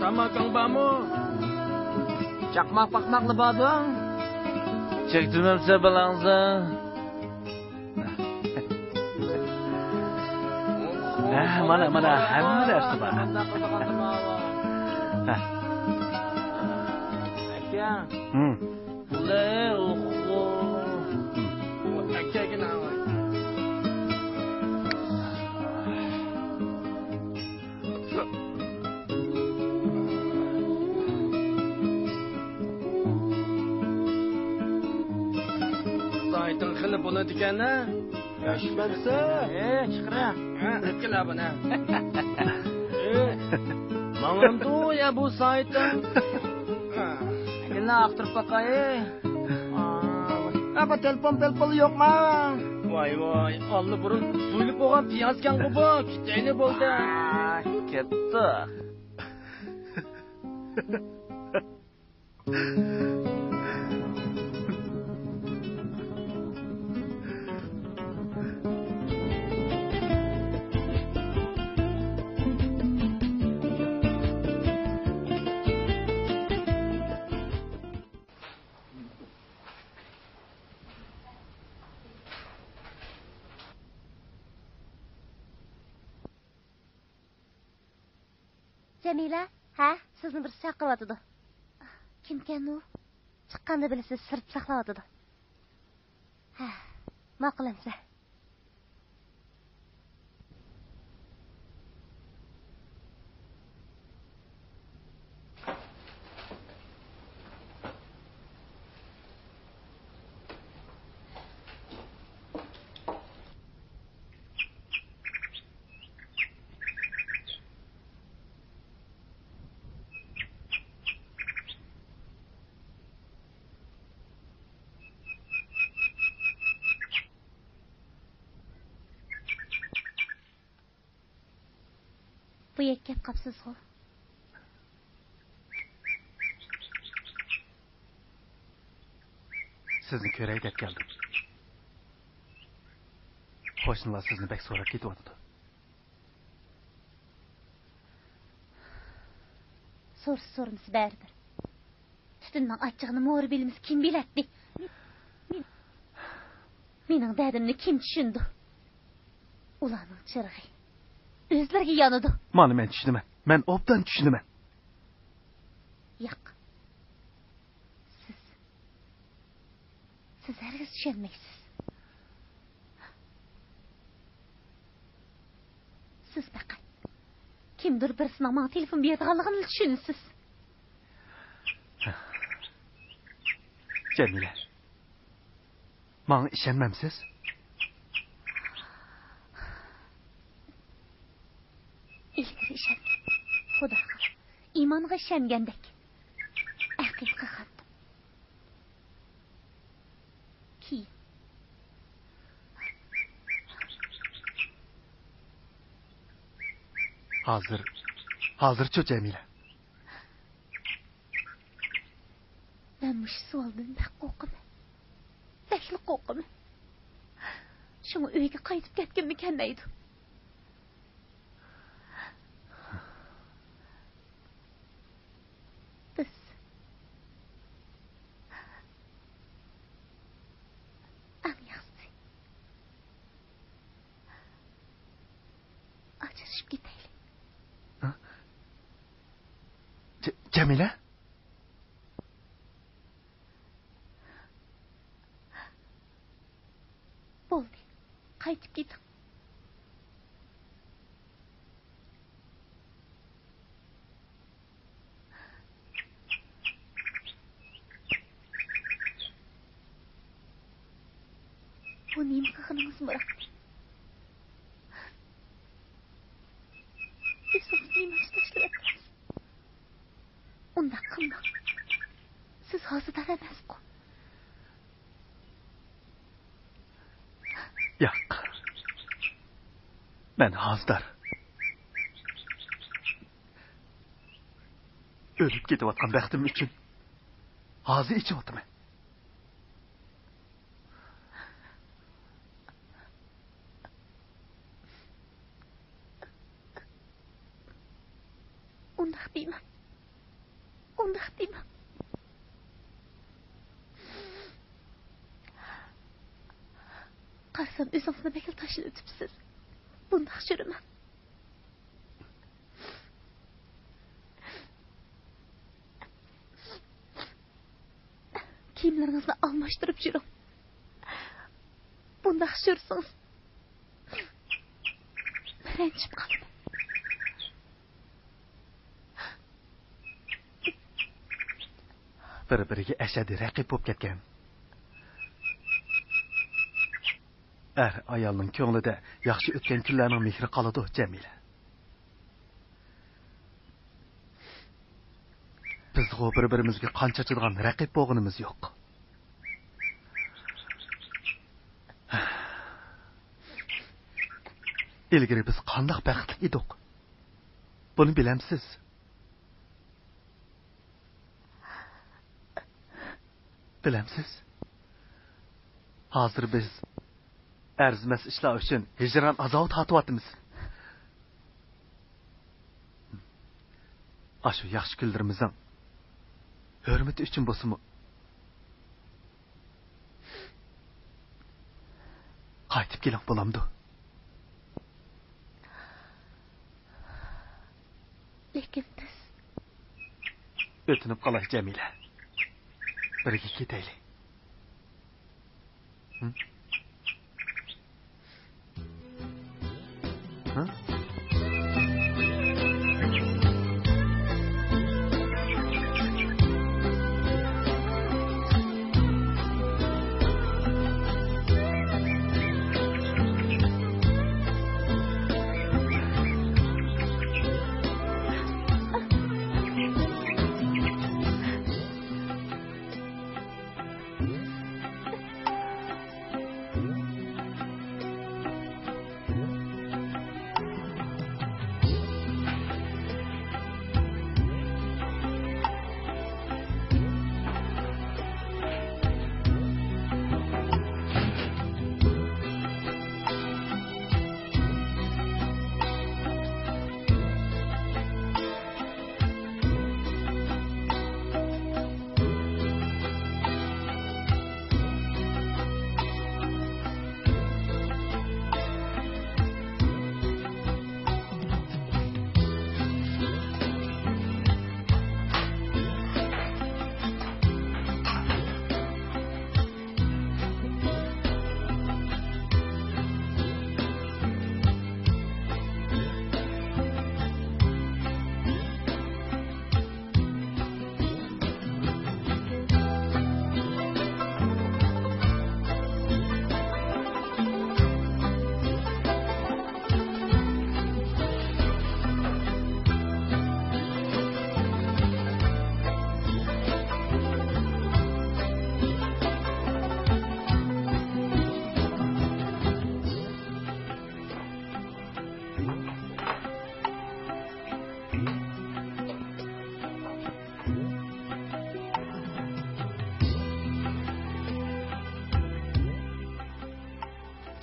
Tamakang bamu. Çakmak bakmaklı badın. Çektirmemse balağınıza. Mana hamma narsa bor. Aka. Le oxo. Aka gina. Saytın xili bo'ladi ekan-a? Yoshmansa, chiqra. Ikkila buni. Mang'amdu ya bu saytın. Gina aktırıp bakayı. Ama telefon yok mu? Vay vay, allı burun suyulib bo'lgan piyazkan bu. Kitayni bo'ldi. Ketdi. Jamila, ha, sizni bir chaqiryotdi. Kimkan u? Chiqqanda bilasiz, sirib saqlayotdi. Ha, ma'qulansa. Bu yerga kelib qopsiz-ku. Sizni ko'ray deb keldim. Qo'shnilar sizni bek so'rab ketyapti. So'rimiz baribir. Tutunning achchig'ini mo'ri bilimiz kim biladi? Mening dardimni kim tushundi? Ularning chirg'i o'zlariga yonadi. Mana men tushunaman. Men obdan tushunaman. Yo'q. Siz hargiz tushunmaysiz. Siz faqat kimdir birisining menga telefon berganligini tushunasiz. Jamila. Menga ishonmamsiz? İlgari ishongan. Xudoga, iymonga ishongandek. Aql qilgan. Keyin Hozircha Jamila. Ben bu savoldan bak qo'rqaman. Dahli qo'rqaman. Shuni uyga qaytib ketganmi kelmaydi. Biz anlayapsın. Ajrashib ketaylik. Jamila? Bo'ldi. Qaytib keting. Bu nima qilganingiz Murat? Biz nima ishlashyapmiz? Undaq qilmang. Siz hozirdan emas-ku. Yo'q. Men hozir o'lib ketayotgan baxtim uchun hozir ichyapman. Undaq deyman. Undaq deyman. Qarsam o'zingizni bekil tashib o'tibsiz. Bundaq yuraman. Kiyimlaringizni almashtirib yuring. Bundaq yursangiz ranjib qolaman. Bir-biriga ashaddiy raqib bo'lib ketgan. Ayolning ko'nglida yaxshi o'tgan kunlarning mehri qoladi, Jamila. Biz bir-birimizga qancha chidgan raqib bo'lganimiz yo'q. İlgari biz qanday baxtli edik. Buni bilamsiz? Bilamsiz? Hozir biz arzimas ishlar uchun hijron azob tortyapmiz. Ashu yaxshi kunlarimizning hurmati uchun bo'lsa-mu qaytib keling bo'lamdi. Lekin biz o'tinib qolay Jamila. Birga ketaylik. Ha?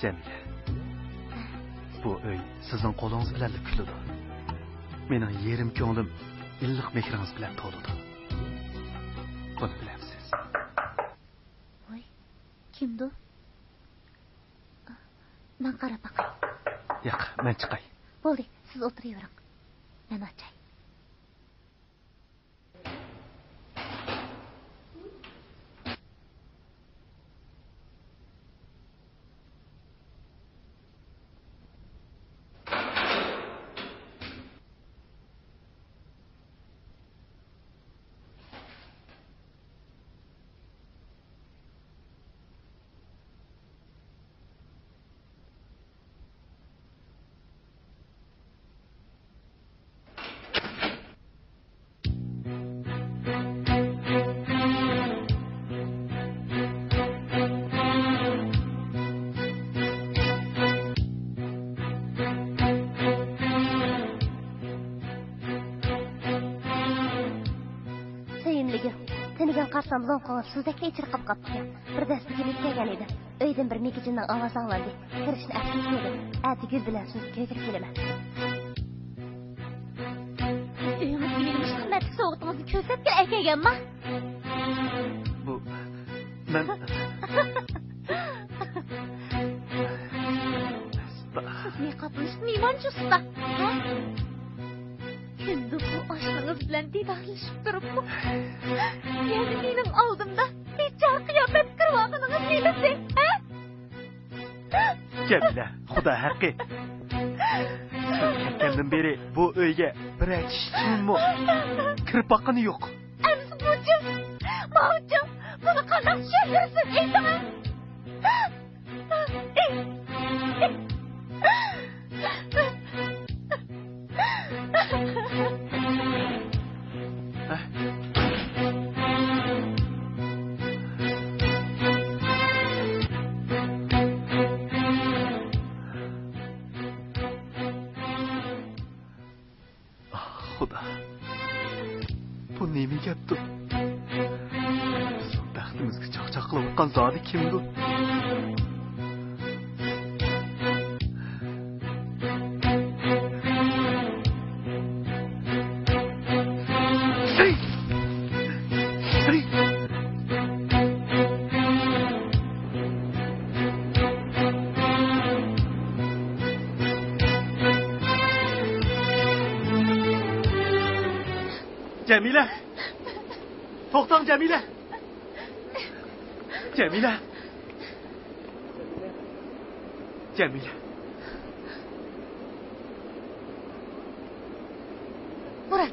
Jamila. Bu uy sizning qo'lingiz bilan kuladi. Mening yerim ko'nglim illiq mehringiz bilan to'ladi. Buni bilamsiz. Voy, kimdi? Men qarab baqay. Yo'q, men chiqay. Bo'ldi, siz o'tiravering. Men ochay. Qarsam loqalar suzdakka ichirqib qapti. Bir dasta kelib kelgan edi. Uydan bir megijinning ovozi anglandi. Kirishni afsuslandim. Ati gul bilan suzdakka kelaman. soğuğunuzu körsətkən əkəgənmə. Bu ben Siz ne kapınışın imancısında? Ha? Şimdi bu aşkınız bilen didarlaşıp durup bu. Yani benim aldımda hiççar kıyamet kırvağınız neydi? Ha? Cemile, Xudo haqqi. Ketgandan beri bu uyga bir aytishim kirib boqqani yo'q. Emsi bucum, mavcum, bunu qanday tushundirsin, aytama. Xudo. Bu nima gapdir? Bizning baxtimizga chaqchaq qilib o'tgan zodi kimdir? Cemile! To'xtang Cemile! Cemile! Cemile! Murat!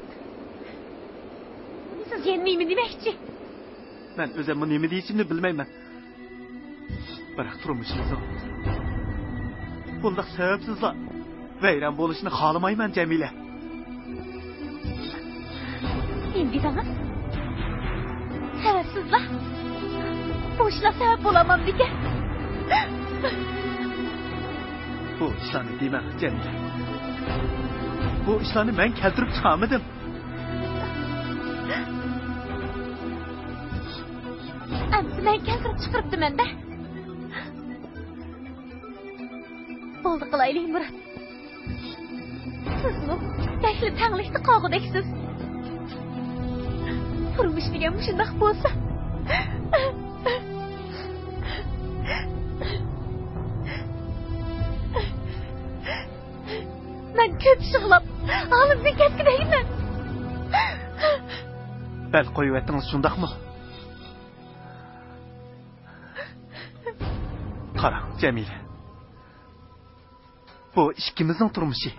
Siz yenmeymi demekçi? Ben özümün nemi deyişimni bilmeymen. Bırak turmuşunuzun. Bundaq sebepsizla veyran bo'lishini xolamayman Cemile. Şimdi danız. Sebepsizler. Boşuna sebep olamam diye. Bu işlerini deyman Cemile. Bu işlerini ben keltirip çıkamadım. Emsi ben keltirip çıkırıptım ben de. Boldu kılaylıyım Murat. Siz bu tekli tanglıştı kağıdeksiz. Turmuş degan shundoq bo'lsa. Men ko'p shug'lab, olimni ketgidayman. Bel qo'yib aytdingiz shundaqmi? Qarang, Jamila. Bu ikkimizning turmushi.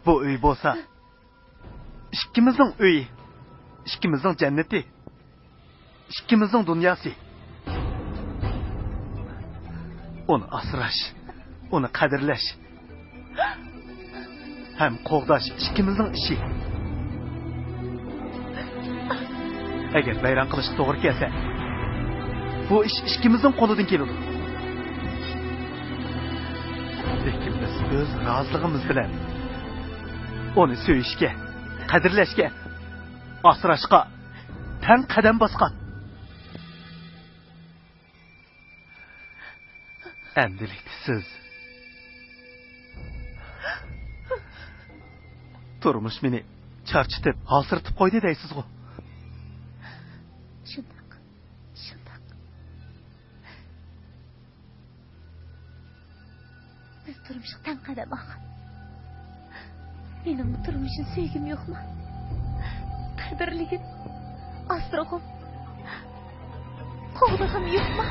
Bu uy bo'lsa, ikkimizning uyi. İkimizin cenneti, ikimizin dünyası. Onu asraş, onu kadirleş. Hem qoğdaş ikimizin işi. Eğer bayram kılış doğru gelse, bu iş ikimizin koludan keladi. Lekin biz öz razılığımız bilen onu söyüşke, kadirleşke, asrashqa tan qadam bosgan. Endilikda siz turmush meni charchitib, halsirtib qo'ydi deysiz-ku. Shundoq. Shundoq. Biz turmushga tan qadam bosgan. Mening bu turmushni sevgim yo'qmi? Kadirligim, astrog'im, qo'g'lig'im yo'qmi?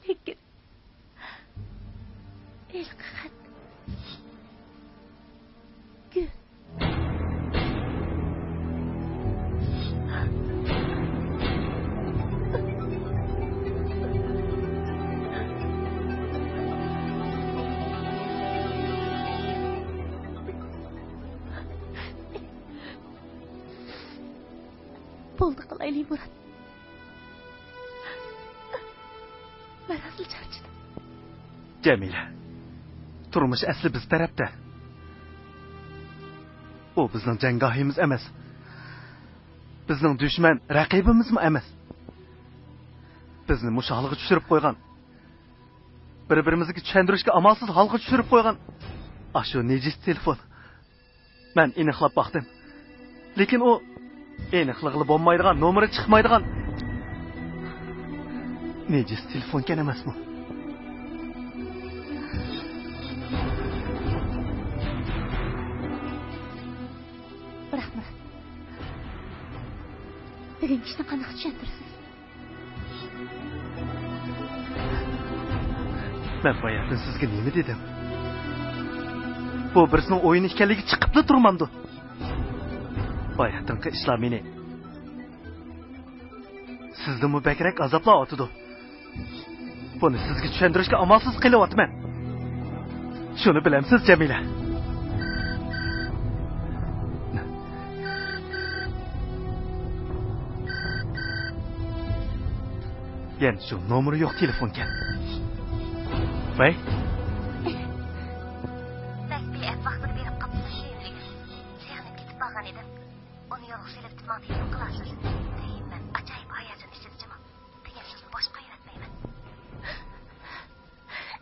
Lekin ilqat gul. Boldu qilaylik Murat. Ben asıl charchadim. Jamila, turmush asli biz tarafda. O bizning jangohimiz emas. Bizning dushman, raqibimiz emas. Bizni mushohlig'i tushirib qo'ygan Bir-birimizga tushuntirishga amalsiz holga tushirib qo'ygan ashu nejiz telefon. Men aniqlab baqdim. Lekin u aniqlig'i bo'lmaydigan, nomeri chiqmaydigan nejiz telefon ekan emasmi? Rahmat. Bugun ishni qanaqa tushuntirsiz? Men bayaqdan sizga nima dedim? Bu birisining o'yini ekanligi chiqibdi turmamdi. Bayaqdanqi ishlar meni sizni mubakrak azobla otidi. Buni sizga tushuntirishga amalsiz qilyapman. Shuni bilamsiz, Jamila. Yani şu nomeri yok telefonken. Vay? Bak bir et vaxtını verip kapıda şeyimlik. Seyhanıp gitip bağın edim. Onu yolu silip tutmak telefon kılarsız. Deyim ben acayip hayatın işleteceğim. Degen sözünü boş kayratmayım.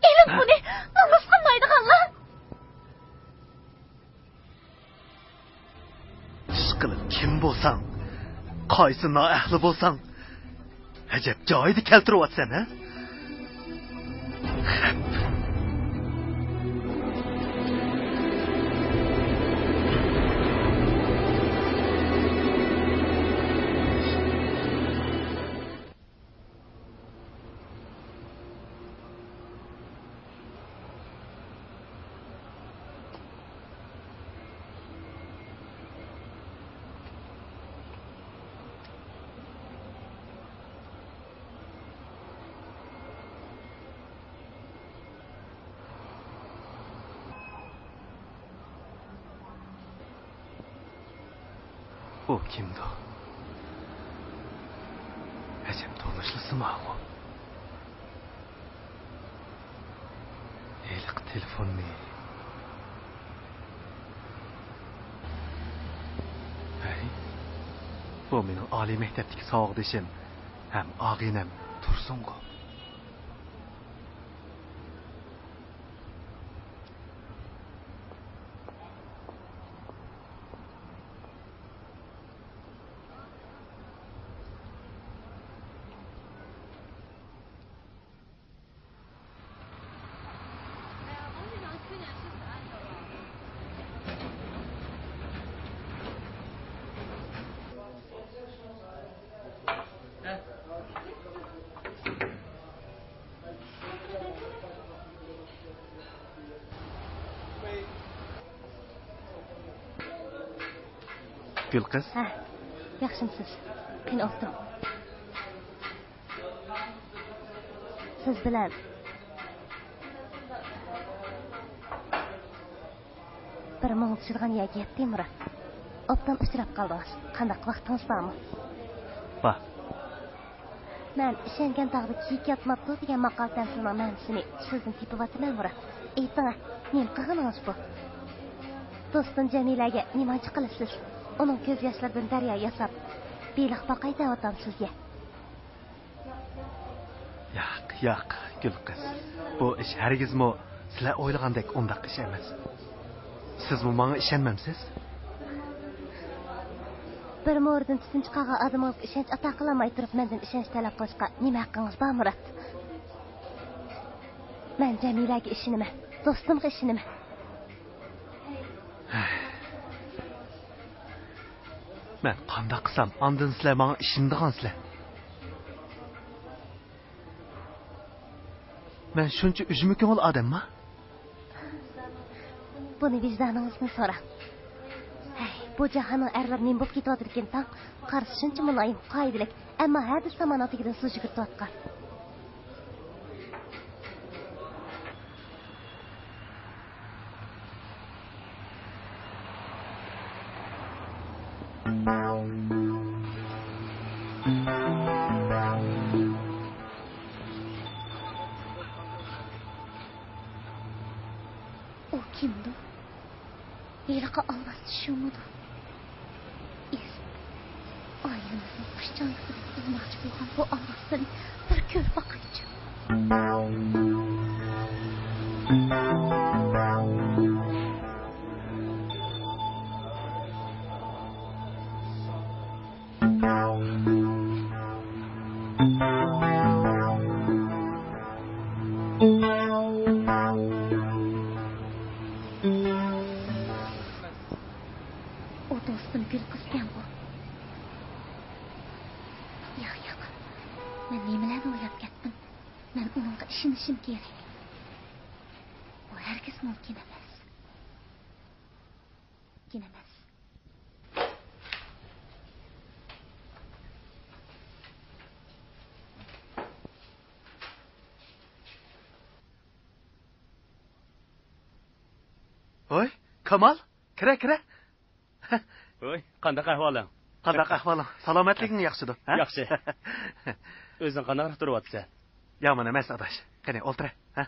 Elim bu ne? Namus kılmaydı Allah. Işkılıp kim bolsan, qaysı naahli bolsan, acep joyida keltirib atsan, ha? O kimdi o? Acep tanışlısı mı o? Elik telefon ne? Hey, bu benim Ali mektepteki sağdışım. Hem ağinem Tursun go. Gül kız. Ha, yaxshimisiz? Qani o'tiring. Siz bilan bir mo'ng'ilchigan yagiyapti, Murat. Obdan uchrab qoldingiz. Qandaq vaqtingiz bormi? Bor. Men ishongan taqda kiyik yotmabdi degan maqol tamsining ma'nosini sizdan tepib Murat. Ayting, nima qilganingiz bu? Do'stim Jamilaga nimachi qilasiz? Onun ko'z yoshlaridan daryo yasab, beliq boqayda otam sizga. Yo'q, Gül kız. Bu ish hargizmi sizlar o'ylagandek undaq ish emas. Siz bu menga ishonmamsiz? Bir mo'rdan tutun chiqagan odamga ishonch ato qilmay turib, mendan ishonch talab qilishga nima haqqingiz bor, Murat? Men Jamilaga ishinaman, do'stimga ishinaman. Men qanday qilsam, ondan sizlar menga ishondigansizlar. Men shuncha ujmi ko'ngil odamman. Buni vicdaningizdan so'rang. Bu jahonning erlar nima bo'lib ketayotgan ekan, tang qarshi shuncha muloyim, qoidalik, ammo hadis samonotigidan suv yugurtayotgan. O kimdi? Yelqa olmaz şumudu. Ailemizin kuşçanlıkını bulmakçı olan bu Allah'tan bir kör bakıcı. Men nimalarni o'ylab ketdim? Men uningga ishonishim kerak. Bu hargiz mumkin emas. Mumkin emas. Oy, Kamal, kira. Voy, qanday ahvoling? Qanday ahvoling? Salomatliging yaxshidir, ha? Yaxshi. O'zing qanday turyapsan? Yomon emas, adash. Qani, o'tir, ha?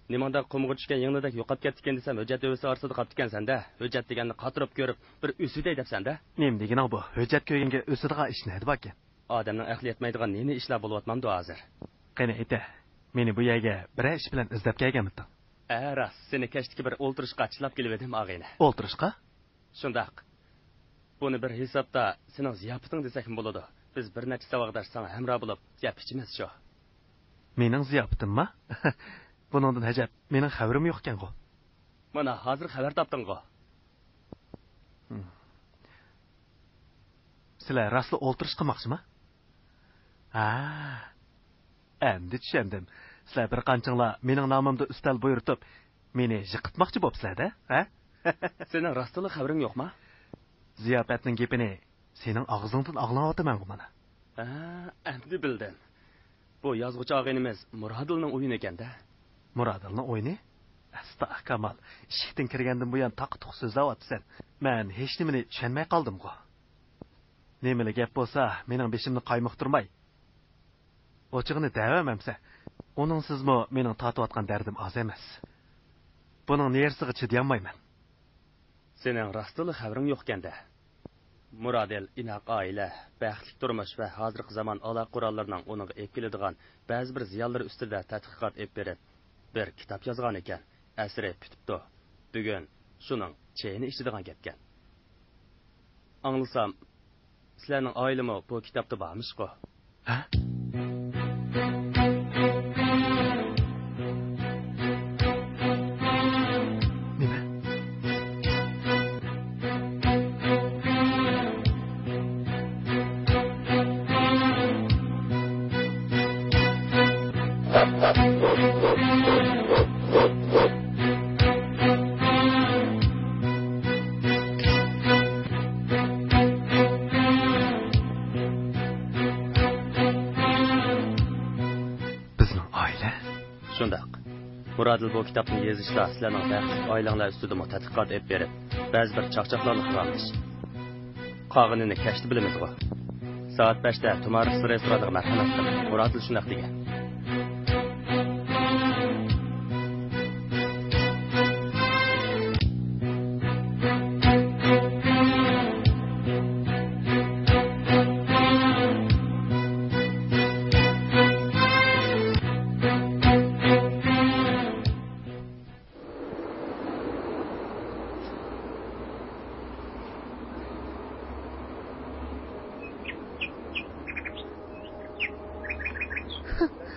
Nimanda qumga tushgan yingidek yo'qolib ketgan desam, hujjat o'visi orasida qolib ekansan-da. Hujjat deganni qatirib ko'rib, bir o'siday debsan-da. Nim deganing bu? Hujjat ko'yinga o'sidigan ish nima ekan? Odamning aqli yetmaydigan neni ishlar bo'lyapmamdi hozir. Qani, ayta. Meni bu yerga bir ish bilan izlab kelganmisan. Ras, seni kechdiki bir o'ltirishqa chiqlab kelib edim, og'ayni. O'ltirishqa? Shundaq. Buni bir hisobda sening ziyofating desak bo'ladi. Biz bir necha savaqdash sana hamroh bo'lib, ziyofat ichimiz shu. Mening ziyofatimmi? Buningdan hajab, mening xabarim yo'q ekan-ku. Mana hozir xabar topding-ku. Sizlar rastli o'ltirish qilmoqchimi? Ha. Endi tushundim. Sizlar bir qanchinglar mening nomimda ustal buyurtib, meni yiqitmoqchi bo'psizlar-da, ha? Sening rastli xabaring yo'qmi? Ziyofatning gapini sening og'zingdan anglayapman mana. Ha, endi bildim. Bu yozuvchi og'aynimiz Murodilning o'yini ekan-da. Murodilning o'yini? Astag'firullah. Eshikdan kirgandan buyon taq-tuq so'zlayapsan. Men hech nimani tushunmay qoldim-ku. Nemali gap bo'lsa, mening beshimni qaymoqtirmay. Ochig'ini davamamsa, uning sizmi mening tatiyotgan dardim oz emas. Buning nersiga chidayolmayman. Sening rastli xabaring yo'q ekanda. Murodil inoq oila, baxtli turmush va hozirgi zamon aloqa qurollarining uninga keladigan ba'zi bir ziyonlari ustida tadqiqot olib berib, bir kitob yozgan ekan. Asri bitibdi. Bugun shuning cheyni ichadigan gapgan. Anglasam, sizlarning oilami bu kitobda bormish-ku. Ha? Murodil bu kitobni yozishda sizlarning baxtli oilanglar ustida tadqiqot olib berib, ba'zi bir chaqchaqlarni qilamiz. Qog'inini kashdi bilamiz-ku. Soat 5da Tumaris restoranida marhamat qiling. Murodil shunday degan.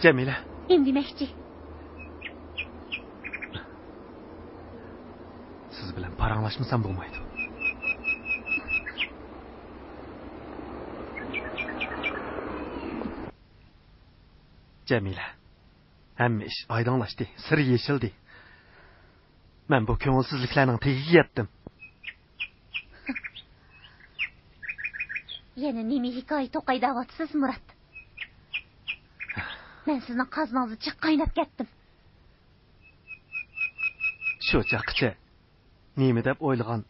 Jamila. Indemakchi. Siz bilan paranglashmasam bo'lmaydi. Jamila. Hamma ish oydinlashdi, sir yeshildi. Men bu ko'ngilsizliklarning tagiga yetdim. Yana nima hikoya to'qaydayotsiz, Murod? Men sizning qazningizga chiq qaynab ketdim. Shu chaqcha. Nima deb o'ylagan,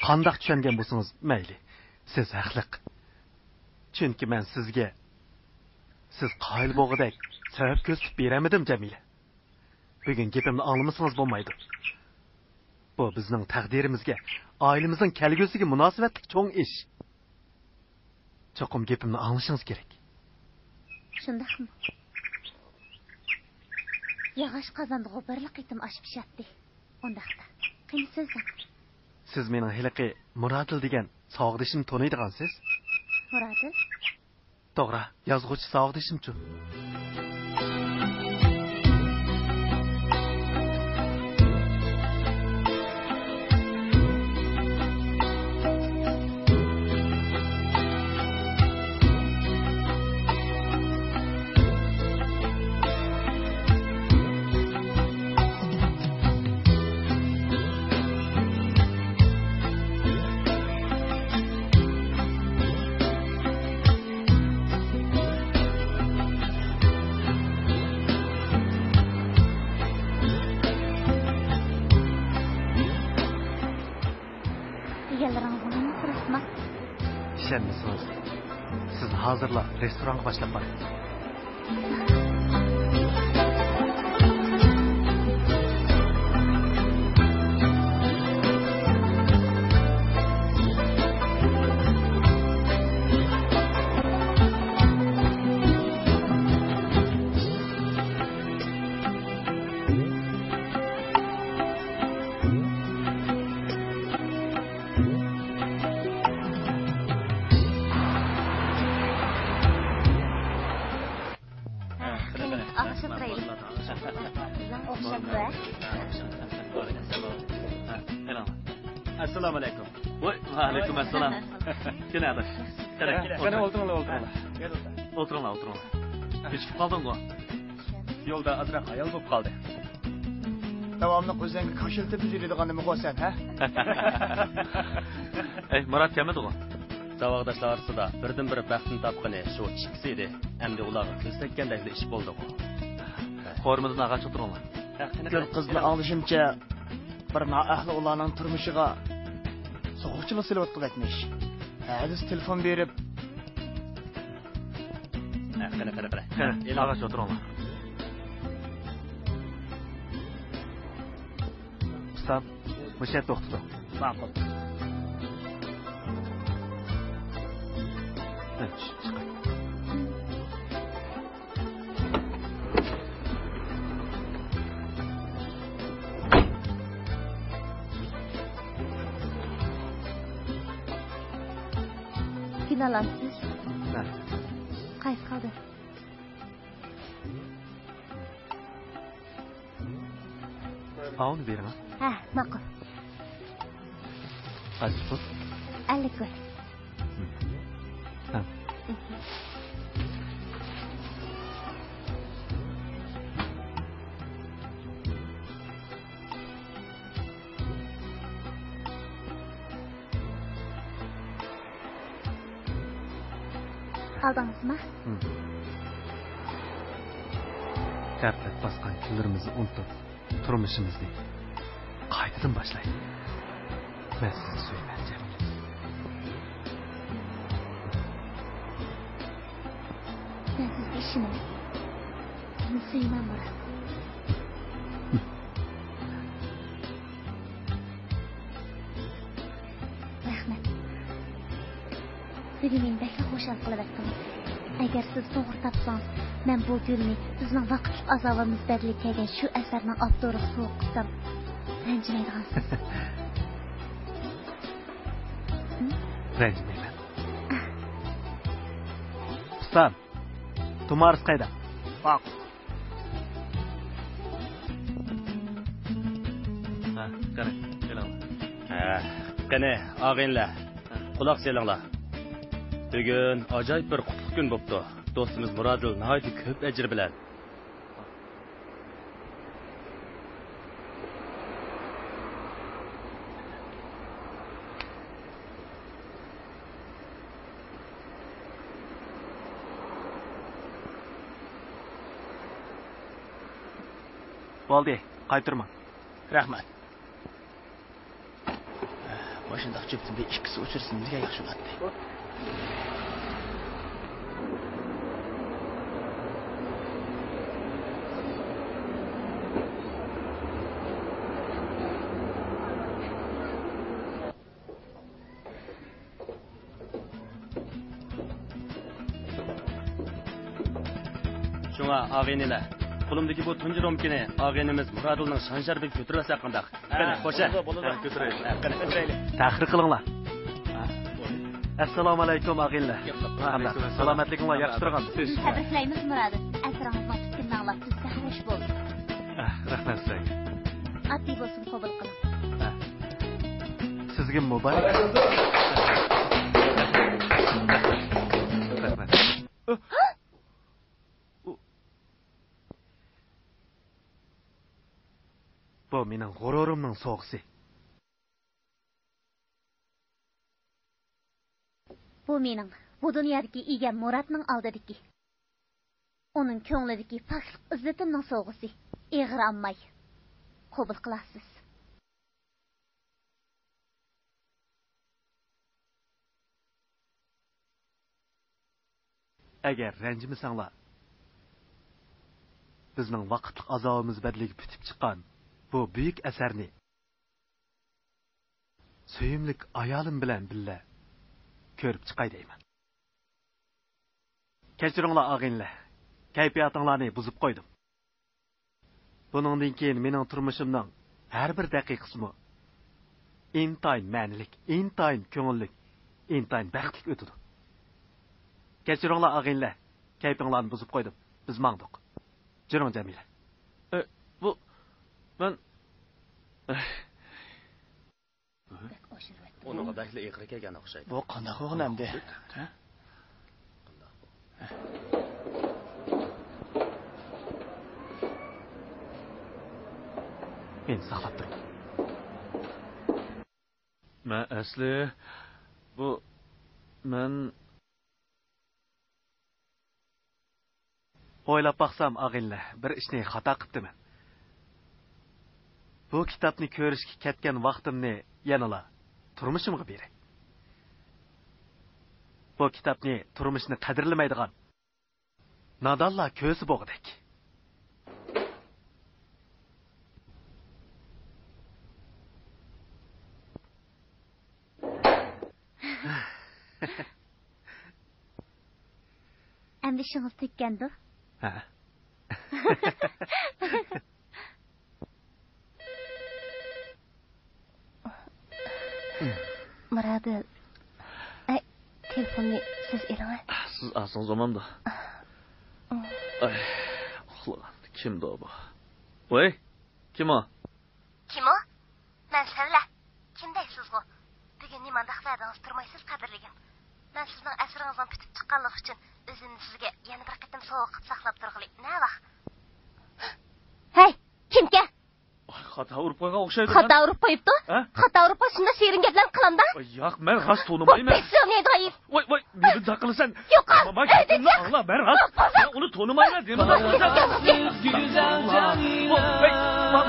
qandoq tushungan bo'lsangiz, mayli. Siz haqliq. Chunki men sizga siz qoyil bo'g'idek sabab ko'rsatib beramadim, Jamila. Bugun gapimni anglamasangiz bo'lmaydi. Bu bizning taqdirimizga, oilamizning kelgusiga munosabatli cho'ng ish. Cho'qim gapimni anglashingiz kerak. Shundaqmi? Yağış qazandı bir qitim osh pishadi. Ondaqda. Qani so'zlang. Siz mening hiliqi Murodil degan sog'dishimni taniydigansiz? Murodil? To'g'ri, yozuvchi sog'dishimchu. İşenmisiniz? Siz hazırla restoranga başlap barın. Assalomu alaykum. Voy, alaykum assalom. Keling, Qani o'ltiringlar. O'tiringlar. Kechikib qolding-ku. Yo'lda azroq ayol bo'lib qoldi. Davomli o'zingga ko'shiltib yuradigan nima qo'ysan, ha? Ey, Murat kelmadi-ku. Savaqdoshlar orasida birdan-bir baxtini topqani shu ikkisi edi. Endi ularga ko'z tekkandek ish bo'ldi. Qo'rimizni ag'ach o'tiringlar. Gül qizni anglashimcha bir noahli ularning turmushiga so'g'uqchilik silayotganmish. Hadis telefon berib, qani. Ag'ach o'tiringlar. Ustam, bu şey to'xtadi. ma'qul. Chiqay. Kinalamsiz. Ha. Qaysi qoldi? Avni bering. Ha, ma'qul. Hadi tut. 50 kun. Ha. Aldыңызmı? Kartak baskan kunlarimizni unutib, turmushimizni qaytadan boshlaydi. Men sizni so'yman, Jamila. Ben sizga ishonaman. Seni suyman Murat. Rahmat. Siz meni bekla xo'shal qilyapsiniz. Agar siz to'g'ri topsangiz, men bu gulni sizning vaqtli azobimiz badli kelgan shu asarning avtori so'q qilsam, ranjimaydigansiz. Ranjimayman. Ustam, Tumaris qayda? Ma'qul. Ha, qani, keling. Qani, og'inlar. Quloq solinglar. Bugun ajoyib bir qutlug' kun bo'pti. Do'stimiz Murodil nihoyat ko'p ajr bilan. Bo'ldi, qaytirma. Rahmat. Boshindaq cho'pni bir ikkisi o'chirsin, bizga yaxshi bo'ladi. Şuna ağiniler. Qo'limdagi bu tunji romkini og'inimiz Murodilning shon sharafiga ko'tarib olsak qanday? Qani, qo'sha. Ko'taraylik. Qani, ko'taraylik. Tahrir qilinglar. Assalomu alaykum og'inlar. Salomatliginglar yaxshi turgan. Tabriklaymiz Murodil. Asrangizning fikrini anglab sizga xush bo'ldi. Rahmat sizga. Oddiy bo'lsin, qabul qiling. Sizga muborak. Rahmat. Bu mening g'ururimning so'g'isi. Bu mening bu dunyodagi egam Muratning oldidagi. Uning ko'nglidagi poklik izzatimning so'g'isi. Eg'ir olmay qabul qilasiz. agar ranjimasanglar, bizning vaqtlik azobimiz badaliga bitib chiqqan bu buyuk asarni suyimlik ayolim bilan birga ko'rib chiqay deyman. Kechiringlar og'inlar, kayfiyatinglarni buzib qo'ydim. Buningdan keyin mening turmushimning har bir daqiqasimi intayin ma'nilik, intayin ko'ngillik, intayin baxtli o'tadi. Kechiringlar og'inlar, kayfinglarni buzib qo'ydim. Biz mangdiq. Jiring Jamila. Bu men Onun adaklı iqri kelgan o'xshaydi. Bu qanday o'g'lamdi? Men saqlab turing. men asli bu men o'ylab baqsam og'inlar, bir ishni xato qilibman. Bu kitobni ko'rishga ketgan vaqtimni yanala turmushimga beray. Bu kitobni turmushni qadrlamaydigan nodonlar ko'zi bo'g'idek. Endi işiniz tekkendir. Ha. Muradil. Ay, telefonni siz eling. siz asıl zamanda. Ay, uxlagan. Kimdi o bu? Voy, kim o? Kim o? Men Sevla. Kimdaysiz bu? Bugun nimandaq verdingiz turmaysiz qadrligim. Men sizning asringizdan bitib chiqqanlik uchun o'zimni sizga yana bir qatim sovuq qilib saqlab turg'ili. Ne vaq? Hey, kimga? Xata urib qo'ygan o'xshaydi. Xata urib qo'yibdi? Ha? Xata urib qo'yishda sherin gaplar qilamda? Yo'q, men rost tonimayman. Besini dayif. Voy, nima daqilsan? Yo'q, Bak, kimni angla, men rost. Men uni tonimayman deyman. Güzel canina.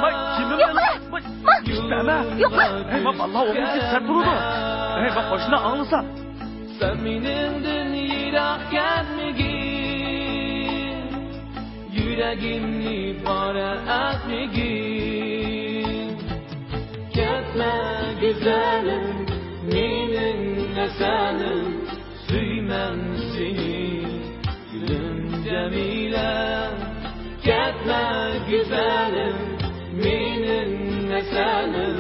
Voy, kimni? İsteme. Yo'q. Hey, vallahi o'g'lim ketsa turdi. Hey, bak qo'shni anglasa. Sen menimden yirak gelmegin, yüreğimni bara etmegin. Ketme güzelim, meninle senin, süymem seni, gülüm Cemile. Ketme güzelim, meninle senin,